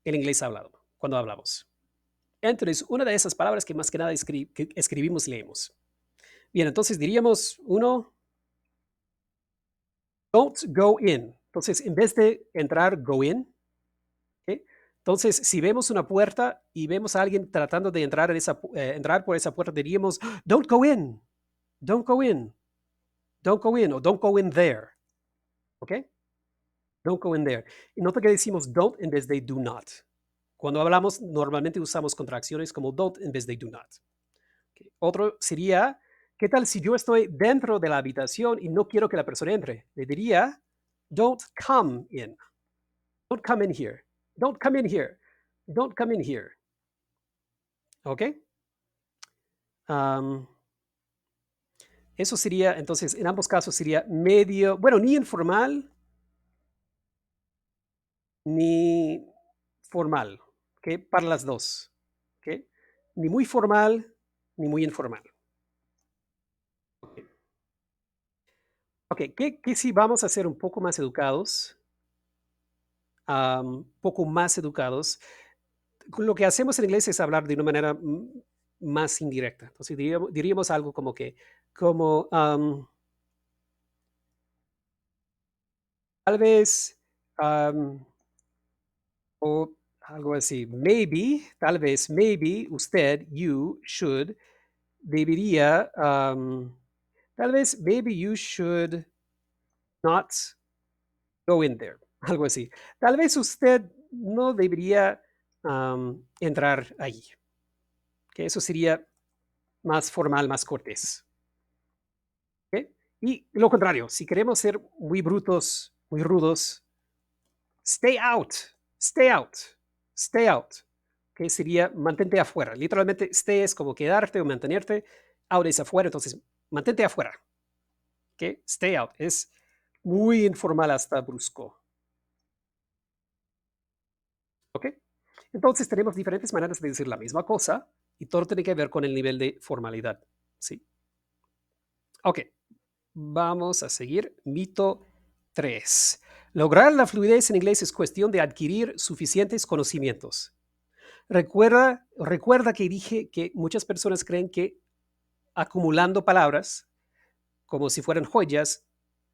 Speaker 1: el inglés hablado, cuando hablamos. Enter es una de esas palabras que más que nada que escribimos y leemos. Bien, entonces diríamos uno, don't go in. Entonces, en vez de entrar, go in. ¿Ok? Entonces, si vemos una puerta y vemos a alguien tratando de entrar por esa puerta, diríamos, don't go in, don't go in, don't go in, o don't go in there. ¿Ok? Don't go in there. Y nota que decimos don't en vez de do not. Cuando hablamos, normalmente usamos contracciones como don't en vez de do not. ¿Ok? Otro sería, ¿qué tal si yo estoy dentro de la habitación y no quiero que la persona entre? Le diría, don't come in. Don't come in here. Don't come in here. Don't come in here. ¿Ok? Am, eso sería, entonces, en ambos casos sería medio, bueno, ni informal ni formal, ¿ok? Para las dos, ¿ok? Ni muy formal ni muy informal. Ok, ok, ¿qué si vamos a ser un poco más educados? Poco más educados. Lo que hacemos en inglés es hablar de una manera más indirecta. Entonces diríamos algo como que, como tal vez, am, o algo así, maybe, tal vez, maybe usted, you, should, debería, tal vez, maybe you should not go in there, algo así. Tal vez usted no debería entrar allí, que eso sería más formal, más cortés. ¿Ok? Y lo contrario, si queremos ser muy brutos, muy rudos, stay out, stay out, stay out, que sería mantente afuera. Literalmente, stay es como quedarte o mantenerte, out es afuera, entonces mantente afuera. ¿Ok? Stay out es muy informal hasta brusco. ¿Ok? Entonces tenemos diferentes maneras de decir la misma cosa y todo tiene que ver con el nivel de formalidad. ¿Sí? Ok, vamos a seguir. Mito 3. Lograr la fluidez en inglés es cuestión de adquirir suficientes conocimientos. Recuerda que dije que muchas personas creen que acumulando palabras, como si fueran joyas,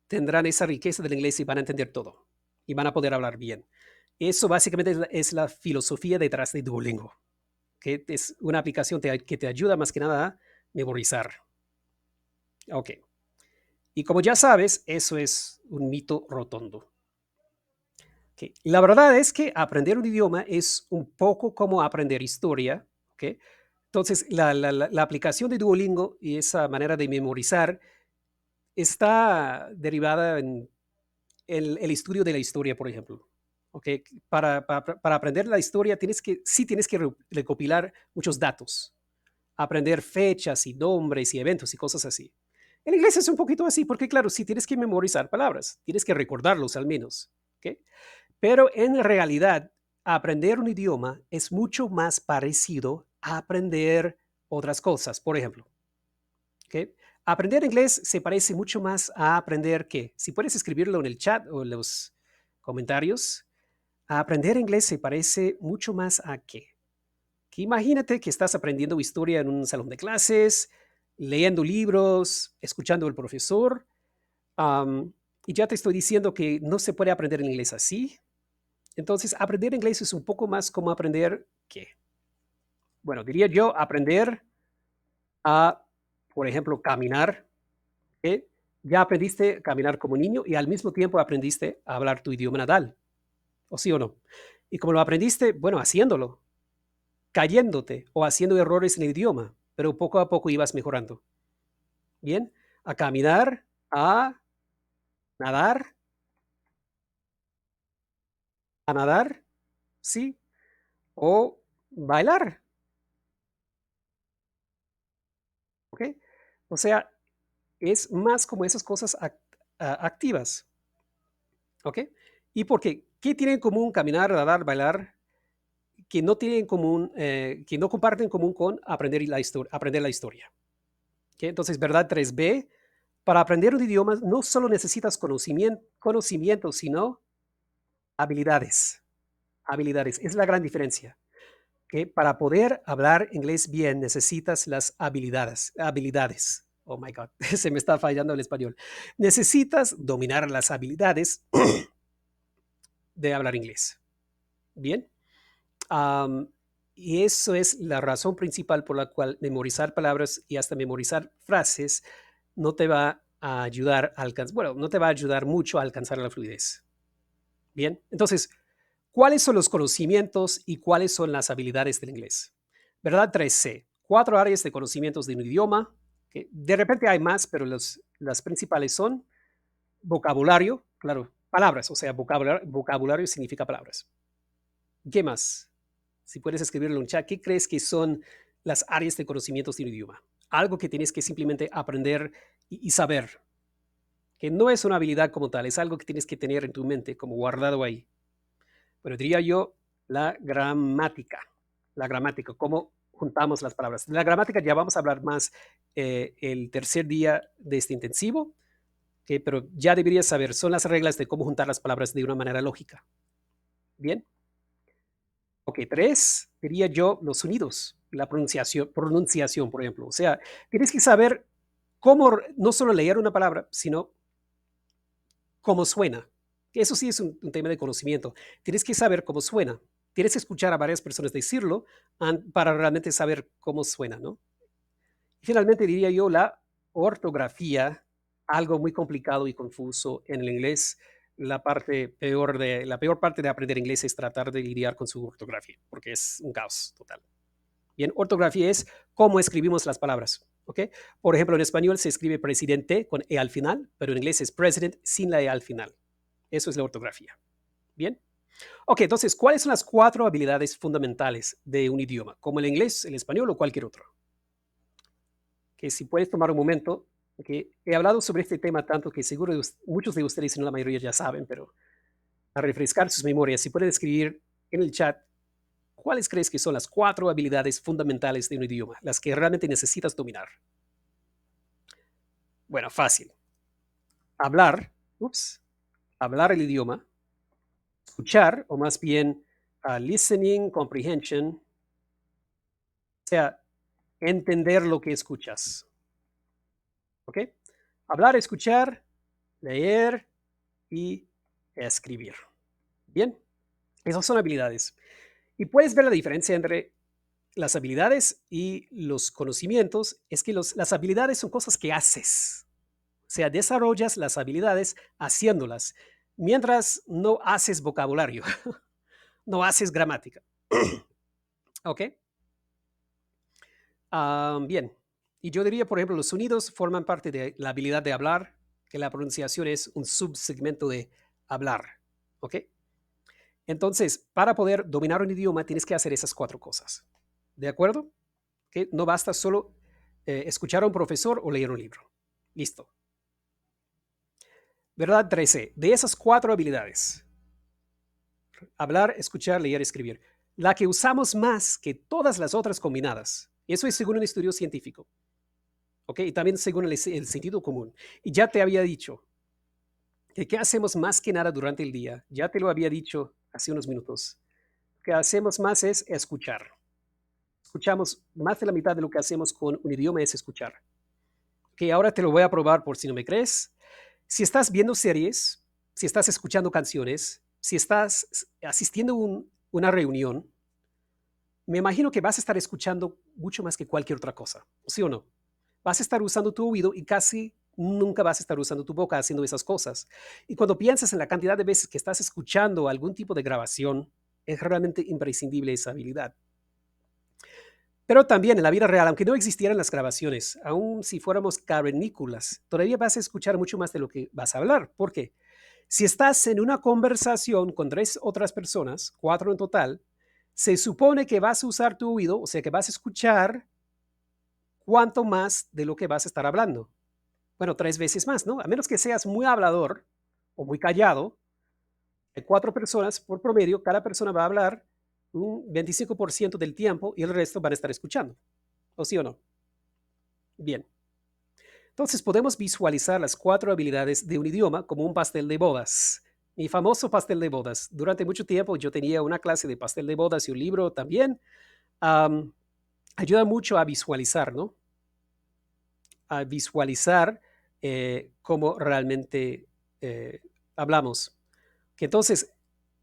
Speaker 1: tendrán esa riqueza del inglés y van a entender todo y van a poder hablar bien. Eso básicamente es la filosofía detrás de Duolingo, que es una aplicación que te ayuda más que nada a memorizar. Ok. Y como ya sabes, eso es un mito rotundo. Okay. La verdad es que aprender un idioma es un poco como aprender historia. ¿Okay? Entonces, la aplicación de Duolingo y esa manera de memorizar está derivada en el estudio de la historia, por ejemplo. ¿Okay? Para aprender la historia sí tienes que recopilar muchos datos, aprender fechas y nombres y eventos y cosas así. En inglés es un poquito así, porque claro, sí tienes que memorizar palabras, tienes que recordarlos al menos. ¿Okay? Pero en realidad, aprender un idioma es mucho más parecido a aprender otras cosas. Por ejemplo, ¿ok? Aprender inglés se parece mucho más a aprender qué. Si puedes escribirlo en el chat o en los comentarios, a aprender inglés se parece mucho más a qué. Que imagínate que estás aprendiendo historia en un salón de clases, leyendo libros, escuchando al profesor, am, y ya te estoy diciendo que no se puede aprender el inglés así. Entonces, aprender inglés es un poco más como aprender qué. Bueno, diría yo aprender a, por ejemplo, caminar. ¿Eh? Ya aprendiste a caminar como niño y al mismo tiempo aprendiste a hablar tu idioma natal, ¿o sí o no? Y como lo aprendiste, bueno, haciéndolo, cayéndote o haciendo errores en el idioma, pero poco a poco ibas mejorando. Bien, a caminar, a nadar, a nadar, sí, o bailar, ¿ok? O sea, es más como esas cosas activas, ¿ok? ¿Y por qué? ¿Qué tienen en común caminar, nadar, bailar? Que no tienen en común, que no comparten en común con aprender la historia. ¿Okay? Entonces, verdad 3B, para aprender un idioma no solo necesitas conocimiento, sino habilidades. Habilidades, es la gran diferencia. Que para poder hablar inglés bien necesitas las habilidades. Oh my God, se me está fallando el español. Necesitas dominar las habilidades de hablar inglés. Bien. Am, y eso es la razón principal por la cual memorizar palabras y hasta memorizar frases no te va a ayudar a alcanzar, bueno, no te va a ayudar mucho a alcanzar la fluidez. Bien, entonces, ¿cuáles son los conocimientos y cuáles son las habilidades del inglés? ¿Verdad? 3C. 4 áreas de conocimientos de un idioma. Que de repente hay más, pero las principales son vocabulario, claro, palabras, o sea, vocabulario significa palabras. ¿Qué más? Si puedes escribirlo en un chat, ¿qué crees que son las áreas de conocimientos de un idioma? Algo que tienes que simplemente aprender y saber, que no es una habilidad como tal, es algo que tienes que tener en tu mente, como guardado ahí. Pero diría yo la gramática, cómo juntamos las palabras. De la gramática ya vamos a hablar más el tercer día de este intensivo, pero ya deberías saber, son las reglas de cómo juntar las palabras de una manera lógica. Bien. Ok, 3, diría yo, los sonidos, la pronunciación, por ejemplo. O sea, tienes que saber cómo, no solo leer una palabra, sino cómo suena. Eso sí es un tema de conocimiento. Tienes que saber cómo suena. Tienes que escuchar a varias personas decirlo para realmente saber cómo suena, ¿no? Y finalmente diría yo la ortografía, algo muy complicado y confuso en el inglés. La peor parte de aprender inglés es tratar de lidiar con su ortografía, porque es un caos total. Bien, ortografía es cómo escribimos las palabras. ¿Ok? Por ejemplo, en español se escribe presidente con E al final, pero en inglés es president sin la E al final. Eso es la ortografía. Bien. Ok, entonces, ¿cuáles son las 4 habilidades fundamentales de un idioma, como el inglés, el español o cualquier otro? Que si puedes tomar un momento, que he hablado sobre este tema tanto que seguro muchos de ustedes, si no la mayoría, ya saben, pero a refrescar sus memorias, si pueden escribir en el chat ¿cuáles crees que son las 4 habilidades fundamentales de un idioma, las que realmente necesitas dominar? Bueno, fácil. Hablar, ups, hablar el idioma, escuchar, o más bien listening comprehension, o sea, entender lo que escuchas. ¿Ok? Hablar, escuchar, leer y escribir. Bien, esas son habilidades. Y puedes ver la diferencia entre las habilidades y los conocimientos. Es que las habilidades son cosas que haces. O sea, desarrollas las habilidades haciéndolas, mientras no haces vocabulario, no haces gramática. ¿Ok? Bien. Y yo diría, por ejemplo, los sonidos forman parte de la habilidad de hablar, que la pronunciación es un subsegmento de hablar. ¿Ok? Entonces, para poder dominar un idioma, tienes que hacer esas 4 cosas. ¿De acuerdo? ¿Ok? No basta solo escuchar a un profesor o leer un libro. Listo. ¿Verdad? 13. De esas 4 habilidades, hablar, escuchar, leer, escribir, la que usamos más que todas las otras combinadas, eso es según un estudio científico, ¿ok? Y también según el sentido común. Y ya te había dicho que qué hacemos más que nada durante el día, ya te lo había dicho hace unos minutos. Lo que hacemos más es escuchar. Escuchamos más de la mitad de lo que hacemos con un idioma es escuchar. Que ahora te lo voy a probar por si no me crees. Si estás viendo series, si estás escuchando canciones, si estás asistiendo a una reunión, me imagino que vas a estar escuchando mucho más que cualquier otra cosa, ¿sí o no? Vas a estar usando tu oído y casi nunca vas a estar usando tu boca haciendo esas cosas. Y cuando piensas en la cantidad de veces que estás escuchando algún tipo de grabación, es realmente imprescindible esa habilidad. Pero también en la vida real, aunque no existieran las grabaciones, aun si fuéramos cavernícolas, todavía vas a escuchar mucho más de lo que vas a hablar. ¿Por qué? Si estás en una conversación con 3 otras personas, 4 en total, se supone que vas a usar tu oído, o sea que vas a escuchar cuánto más de lo que vas a estar hablando. Bueno, 3 veces más, ¿no? A menos que seas muy hablador o muy callado, hay 4 personas por promedio, cada persona va a hablar un 25% del tiempo y el resto van a estar escuchando. ¿O sí o no? Bien. Entonces podemos visualizar las 4 habilidades de un idioma como un pastel de bodas. Mi famoso pastel de bodas. Durante mucho tiempo yo tenía una clase de pastel de bodas y un libro también. Am, ayuda mucho a visualizar, ¿no? A visualizar cómo realmente hablamos. Que entonces,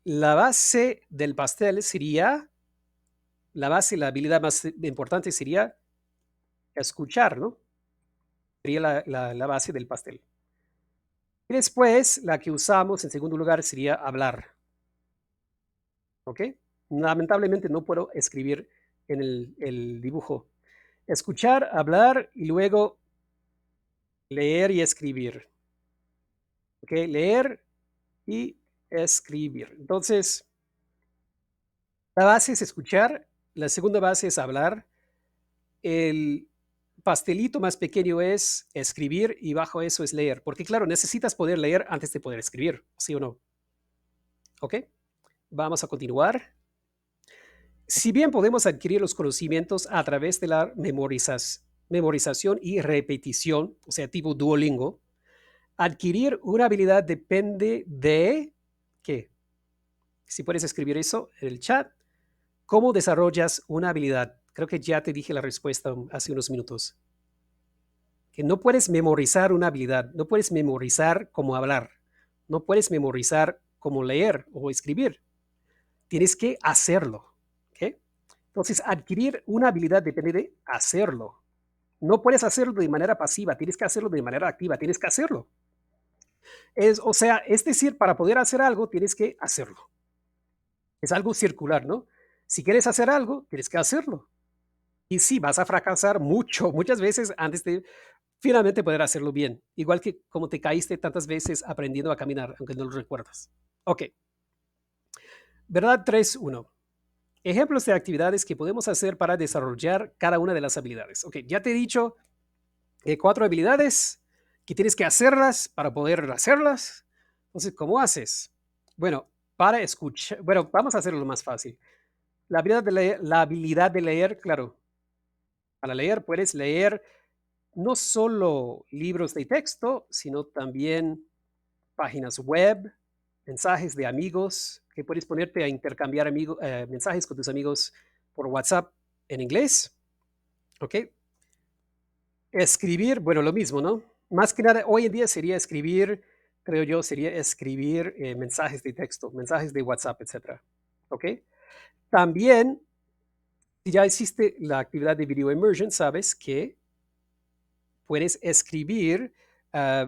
Speaker 1: la base del pastel sería, la base, la habilidad más importante sería escuchar, ¿no? Sería la base del pastel. Y después, la que usamos en segundo lugar sería hablar, ¿ok? Lamentablemente no puedo escribir en el dibujo. Escuchar, hablar y luego leer y escribir, ¿ok? Leer y escribir. Entonces, la base es escuchar, la segunda base es hablar, el pastelito más pequeño es escribir y bajo eso es leer, porque claro, necesitas poder leer antes de poder escribir, ¿sí o no? ¿Ok? Vamos a continuar. Si bien podemos adquirir los conocimientos a través de la memorización y repetición, o sea, tipo Duolingo, adquirir una habilidad depende de, ¿qué? Si puedes escribir eso en el chat, ¿cómo desarrollas una habilidad? Creo que ya te dije la respuesta hace unos minutos. Que no puedes memorizar una habilidad, no puedes memorizar cómo hablar, no puedes memorizar cómo leer o escribir. Tienes que hacerlo. ¿Ok? Entonces, adquirir una habilidad depende de hacerlo. No puedes hacerlo de manera pasiva, tienes que hacerlo de manera activa, tienes que hacerlo. O sea, es decir, para poder hacer algo, tienes que hacerlo. Es algo circular, ¿no? Si quieres hacer algo, tienes que hacerlo. Y sí, vas a fracasar mucho, muchas veces antes de finalmente poder hacerlo bien. Igual que como te caíste tantas veces aprendiendo a caminar, aunque no lo recuerdas. Ok, verdad 3.1. Ejemplos de actividades que podemos hacer para desarrollar cada una de las habilidades. Ok, ya te he dicho 4 habilidades que tienes que hacerlas para poder hacerlas. Entonces, ¿cómo haces? Bueno, para escuchar, bueno, vamos a hacerlo más fácil. la habilidad de leer, claro, para leer puedes leer no solo libros de texto, sino también páginas web, mensajes de amigos, que puedes ponerte a intercambiar mensajes con tus amigos por WhatsApp en inglés, ¿ok? Escribir, bueno, lo mismo, ¿no? Más que nada, hoy en día sería escribir, creo yo, sería escribir mensajes de texto, mensajes de WhatsApp, etcétera, ¿ok? También, si ya existe la actividad de video immersion, sabes que puedes escribir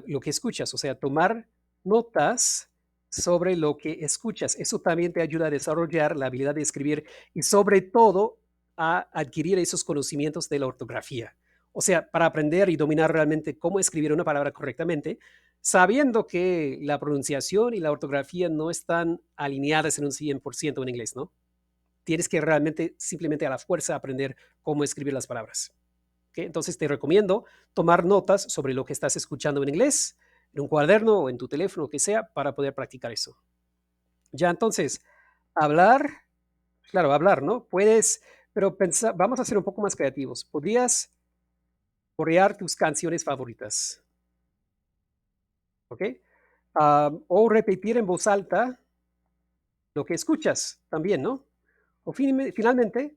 Speaker 1: lo que escuchas, o sea, tomar notas sobre lo que escuchas. Eso también te ayuda a desarrollar la habilidad de escribir y sobre todo a adquirir esos conocimientos de la ortografía. O sea, para aprender y dominar realmente cómo escribir una palabra correctamente, sabiendo que la pronunciación y la ortografía no están alineadas en un 100% en inglés, ¿no? Tienes que realmente simplemente a la fuerza aprender cómo escribir las palabras. ¿Okay? Entonces te recomiendo tomar notas sobre lo que estás escuchando en inglés, en un cuaderno o en tu teléfono, que sea, para poder practicar eso. Ya entonces, hablar, claro, hablar, ¿no? Puedes, pero vamos a ser un poco más creativos. Podrías corear tus canciones favoritas, ¿ok? O repetir en voz alta lo que escuchas también, ¿no? O finalmente,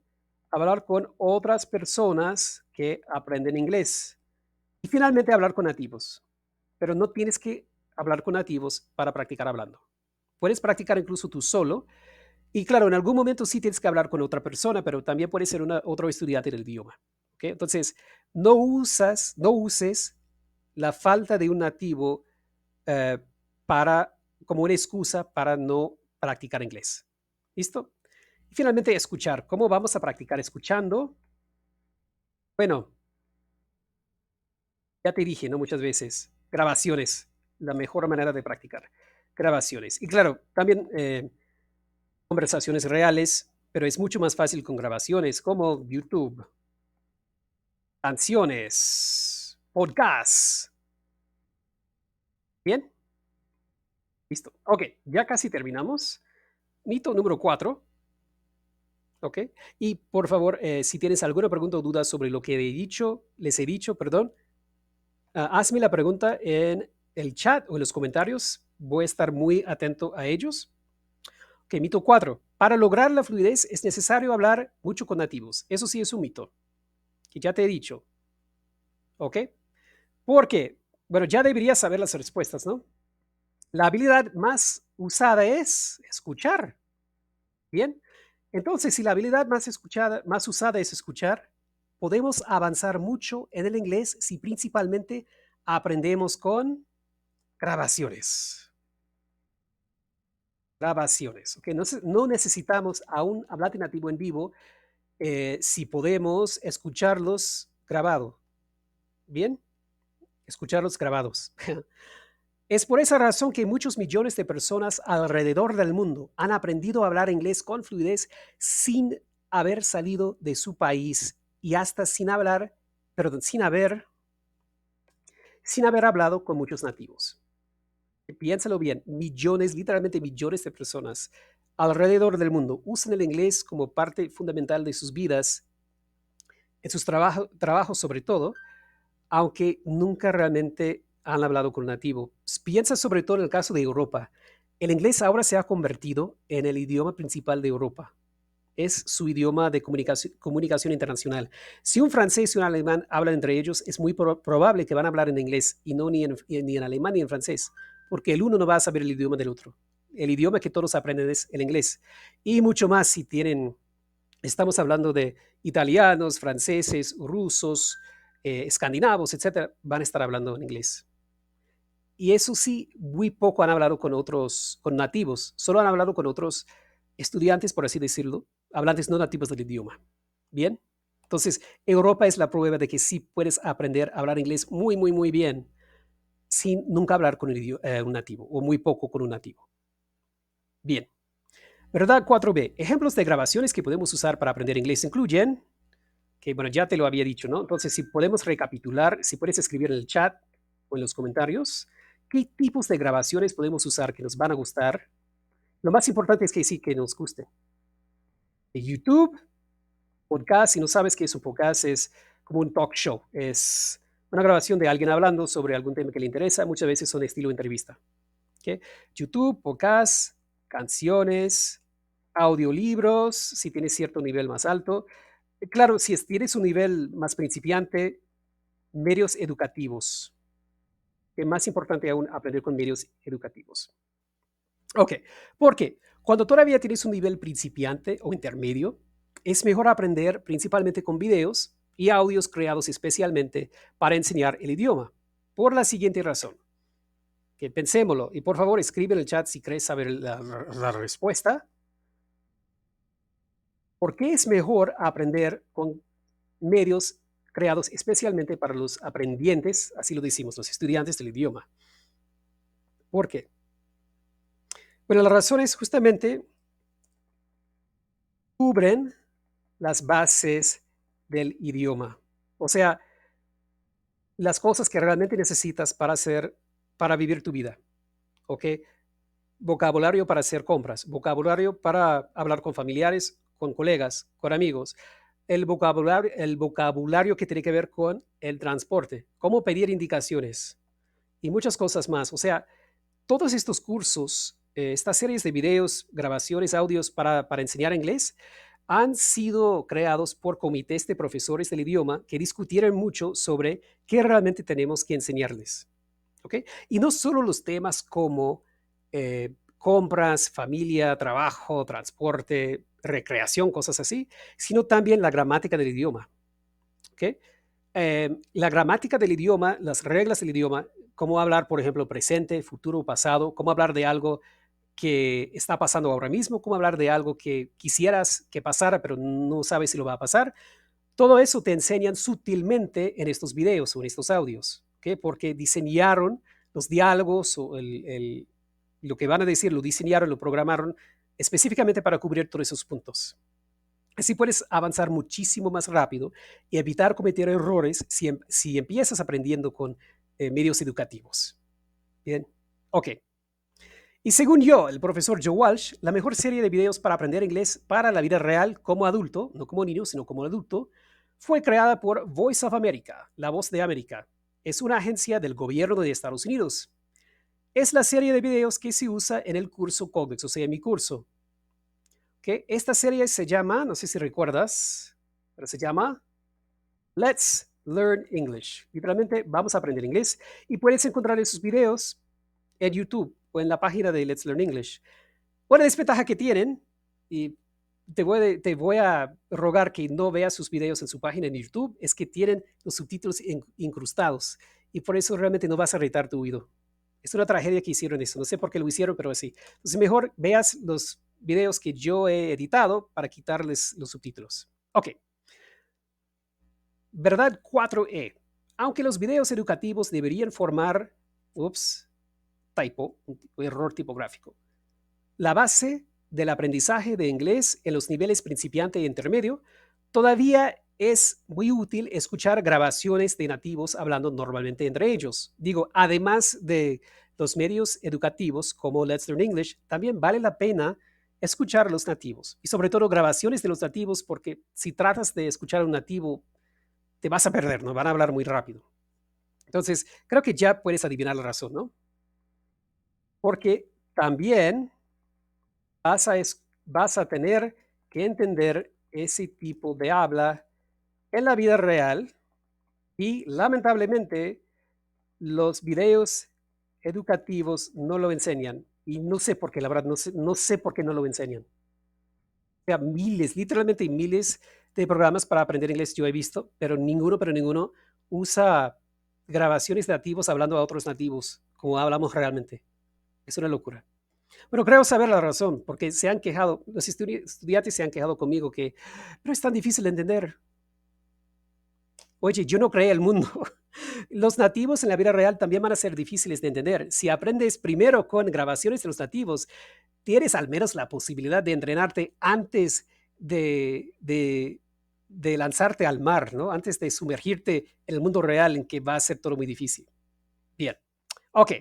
Speaker 1: hablar con otras personas que aprenden inglés. Y finalmente, hablar con nativos. Pero no tienes que hablar con nativos para practicar hablando. Puedes practicar incluso tú solo. Y claro, en algún momento sí tienes que hablar con otra persona, pero también puede ser otro estudiante del idioma. ¿Okay? Entonces, no uses la falta de un nativo eh, para, como una excusa para no practicar inglés. ¿Listo? Y finalmente, escuchar. ¿Cómo vamos a practicar escuchando? Bueno, ya te dije, ¿no? Muchas veces, grabaciones, la mejor manera de practicar. Grabaciones. Y claro, también conversaciones reales, pero es mucho más fácil con grabaciones como YouTube, canciones, podcasts. Bien, listo. Ok, ya casi terminamos. Mito número 4. Ok. Y por favor, si tienes alguna pregunta o duda sobre lo que les he dicho, perdón, hazme la pregunta en el chat o en los comentarios. Voy a estar muy atento a ellos. Ok, mito 4. Para lograr la fluidez es necesario hablar mucho con nativos. Eso sí es un mito, que ya te he dicho. ¿Ok? Porque, bueno, ya deberías saber las respuestas, ¿no? La habilidad más usada es escuchar. Bien. Entonces, si la habilidad más usada es escuchar, podemos avanzar mucho en el inglés si principalmente aprendemos con grabaciones. Grabaciones. ¿Ok? No necesitamos a un hablante nativo en vivo si podemos escucharlos grabado. Bien, escucharlos grabados. Es por esa razón que muchos millones de personas alrededor del mundo han aprendido a hablar inglés con fluidez sin haber salido de su país y hasta sin haber hablado con muchos nativos. Piénsalo bien, millones, literalmente millones de personas alrededor del mundo usan el inglés como parte fundamental de sus vidas, en sus trabajos sobre todo, aunque nunca realmente han hablado con un nativo. Piensa sobre todo en el caso de Europa. El inglés ahora se ha convertido en el idioma principal de Europa. Es su idioma de comunicación internacional. Si un francés y un alemán hablan entre ellos, es muy probable que van a hablar en inglés y no ni en alemán ni en francés, porque el uno no va a saber el idioma del otro. El idioma que todos aprenden es el inglés. Y mucho más si estamos hablando de italianos, franceses, rusos, escandinavos, etcétera, van a estar hablando en inglés. Y eso sí, muy poco han hablado con nativos, solo han hablado con otros estudiantes, por así decirlo, hablantes no nativos del idioma. Bien, entonces Europa es la prueba de que sí puedes aprender a hablar inglés muy, muy, muy bien sin nunca hablar con un nativo o muy poco con un nativo. Bien, ¿verdad? 4B. Ejemplos de grabaciones que podemos usar para aprender inglés incluyen que bueno, ya te lo había dicho, ¿no? Entonces, si podemos recapitular, si puedes escribir en el chat o en los comentarios, ¿qué tipos de grabaciones podemos usar que nos van a gustar? Lo más importante es que sí, que nos guste. YouTube, podcast, si no sabes qué es un podcast, es como un talk show. Es una grabación de alguien hablando sobre algún tema que le interesa. Muchas veces son de estilo entrevista. ¿Ok? YouTube, podcast, canciones, audiolibros, si tienes cierto nivel más alto. Claro, si tienes un nivel más principiante, medios educativos. Que más importante aún, aprender con medios educativos. Ok, porque cuando todavía tienes un nivel principiante o intermedio, es mejor aprender principalmente con videos y audios creados especialmente para enseñar el idioma. Por la siguiente razón, que pensémoslo, y por favor escribe en el chat si crees saber la respuesta. ¿Por qué es mejor aprender con medios creados especialmente para los aprendientes, así lo decimos, los estudiantes del idioma? ¿Por qué? Bueno, la razón es justamente cubren las bases del idioma. O sea, las cosas que realmente necesitas para hacer, para vivir tu vida. ¿Ok? Vocabulario para hacer compras, vocabulario para hablar con familiares, con colegas, con amigos, el vocabulario que tiene que ver con el transporte, cómo pedir indicaciones y muchas cosas más. O sea, todos estos cursos, estas series de videos, grabaciones, audios para enseñar inglés, han sido creados por comités de profesores del idioma que discutieron mucho sobre qué realmente tenemos que enseñarles. ¿Ok? Y no solo los temas como compras, familia, trabajo, transporte, recreación, cosas así, sino también la gramática del idioma. ¿Ok? La gramática del idioma, las reglas del idioma, cómo hablar, por ejemplo, presente, futuro, pasado, cómo hablar de algo que está pasando ahora mismo, cómo hablar de algo que quisieras que pasara, pero no sabes si lo va a pasar. Todo eso te enseñan sutilmente en estos videos o en estos audios, ¿ok? Porque diseñaron los diálogos o lo que van a decir, lo diseñaron, lo programaron específicamente para cubrir todos esos puntos. Así puedes avanzar muchísimo más rápido y evitar cometer errores si empiezas aprendiendo con medios educativos. Bien, ok. Y según yo, el profesor Joe Walsh, la mejor serie de videos para aprender inglés para la vida real como adulto, no como niño, sino como adulto, fue creada por Voice of America, La Voz de América. Es una agencia del gobierno de Estados Unidos. Es la serie de videos que se usa en el curso Codex, o sea, en mi curso. ¿Okay? Esta serie se llama, no sé si recuerdas, pero se llama Let's Learn English. Literalmente, vamos a aprender inglés y puedes encontrar esos videos en YouTube o en la página de Let's Learn English. Una desventaja que tienen, y te voy a rogar que no veas sus videos en su página en YouTube, es que tienen los subtítulos incrustados y por eso realmente no vas a retar tu oído. Es una tragedia que hicieron eso. No sé por qué lo hicieron, pero así. Entonces, mejor veas los videos que yo he editado para quitarles los subtítulos. Ok. Verdad 4E. Aunque los videos educativos deberían formar, ups, typo, un error tipográfico, la base del aprendizaje de inglés en los niveles principiante e intermedio, todavía es muy útil escuchar grabaciones de nativos hablando normalmente entre ellos. Digo, además de los medios educativos como Let's Learn English, también vale la pena escuchar a los nativos y sobre todo grabaciones de los nativos porque si tratas de escuchar a un nativo te vas a perder, ¿no? Van a hablar muy rápido. Entonces, creo que ya puedes adivinar la razón, ¿no? Porque también vas a tener que entender ese tipo de habla en la vida real y lamentablemente los videos educativos no lo enseñan y no sé por qué, la verdad, no sé por qué no lo enseñan. O sea, miles, literalmente miles de programas para aprender inglés yo he visto, pero ninguno usa grabaciones de nativos hablando a otros nativos, como hablamos realmente. Es una locura. Bueno, creo saber la razón, porque se han quejado, los estudiantes se han quejado conmigo que, pero es tan difícil de entender. Oye, yo no creé el mundo. Los nativos en la vida real también van a ser difíciles de entender. Si aprendes primero con grabaciones de los nativos, tienes al menos la posibilidad de entrenarte antes de lanzarte al mar, ¿no? Antes de sumergirte en el mundo real en que va a ser todo muy difícil. Bien, ok,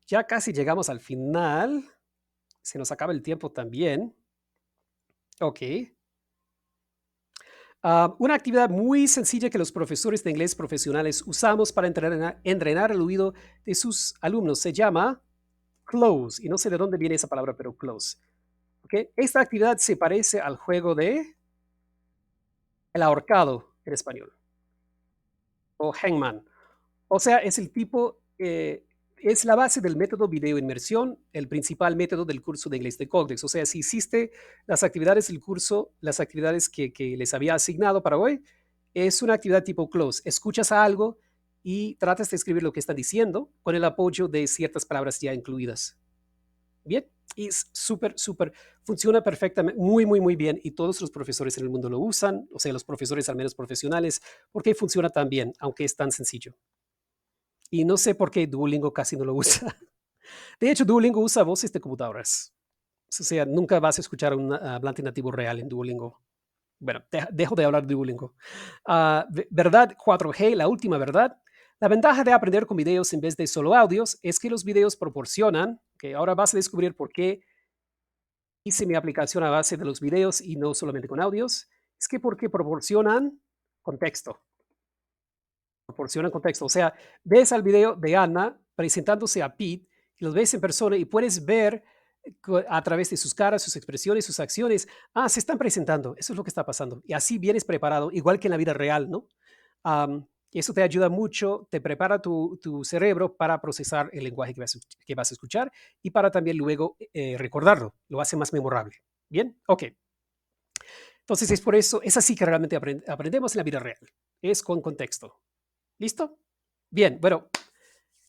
Speaker 1: ya casi llegamos al final. Se nos acaba el tiempo también. Ok. Una actividad muy sencilla que los profesores de inglés profesionales usamos para entrenar el oído de sus alumnos se llama close. Y no sé de dónde viene esa palabra, pero close. ¿Ok? Esta actividad se parece al juego de el ahorcado en español o hangman. O sea, es el tipo, es la base del método video inmersión, el principal método del curso de inglés de Cogdex. O sea, si hiciste las actividades del curso, las actividades que les había asignado para hoy, es una actividad tipo close. Escuchas a algo y tratas de escribir lo que están diciendo con el apoyo de ciertas palabras ya incluidas. Bien, y es súper, súper, funciona perfectamente, muy, muy, muy bien. Y todos los profesores en el mundo lo usan, o sea, los profesores al menos profesionales, porque funciona tan bien, aunque es tan sencillo. Y no sé por qué Duolingo casi no lo usa. De hecho, Duolingo usa voces de computadoras. O sea, nunca vas a escuchar a un hablante nativo real en Duolingo. Bueno, dejo de hablar de Duolingo. Verdad 4G, la última verdad. La ventaja de aprender con videos en vez de solo audios es que los videos proporcionan, que ahora vas a descubrir por qué hice mi aplicación a base de los videos y no solamente con audios, es que porque proporcionan contexto. Proporcionan contexto. O sea, ves al video de Ana presentándose a Pete y los ves en persona y puedes ver a través de sus caras, sus expresiones, sus acciones, se están presentando, eso es lo que está pasando. Y así vienes preparado, igual que en la vida real, ¿no? Eso te ayuda mucho, te prepara tu cerebro para procesar el lenguaje que vas a escuchar y para también luego recordarlo, lo hace más memorable. Bien, ok. Entonces es por eso, es así que realmente aprendemos en la vida real, es con contexto. ¿Listo? Bien, bueno,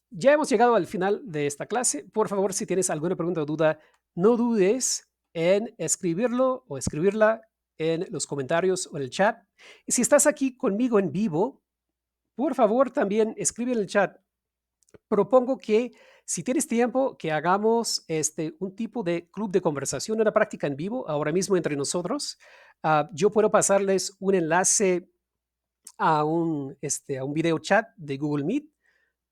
Speaker 1: ya hemos llegado al final de esta clase. Por favor, si tienes alguna pregunta o duda, no dudes en escribirlo o escribirla en los comentarios o en el chat. Y si estás aquí conmigo en vivo, por favor también escribe en el chat. Propongo que si tienes tiempo, que hagamos un tipo de club de conversación, una práctica en vivo, ahora mismo entre nosotros. Yo puedo pasarles un enlace a un video chat de Google Meet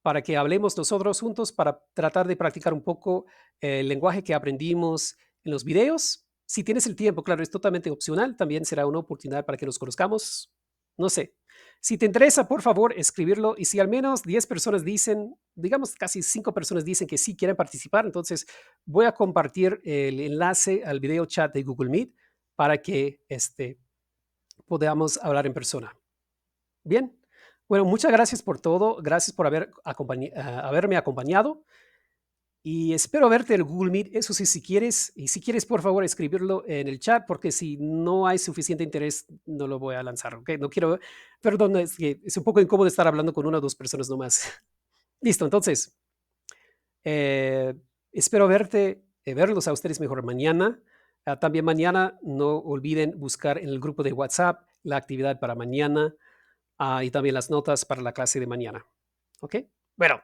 Speaker 1: para que hablemos nosotros juntos para tratar de practicar un poco el lenguaje que aprendimos en los videos. Si tienes el tiempo, claro, es totalmente opcional, también será una oportunidad para que nos conozcamos. No sé. Si te interesa, por favor, escribirlo y si al menos 10 personas dicen, digamos casi 5 personas dicen que sí quieren participar, entonces voy a compartir el enlace al video chat de Google Meet para que podamos hablar en persona. Bien, bueno, muchas gracias por todo, gracias por haberme acompañado y espero verte en Google Meet, eso sí, si quieres, y si quieres, por favor, escribirlo en el chat, porque si no hay suficiente interés, no lo voy a lanzar, ¿ok? No quiero, perdón, es que es un poco incómodo estar hablando con una o dos personas nomás. Listo, entonces, eh, espero verlos a ustedes mejor mañana. También mañana no olviden buscar en el grupo de WhatsApp la actividad para mañana y también las notas para la clase de mañana. ¿Ok? Bueno,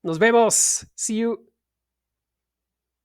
Speaker 1: nos vemos. See you.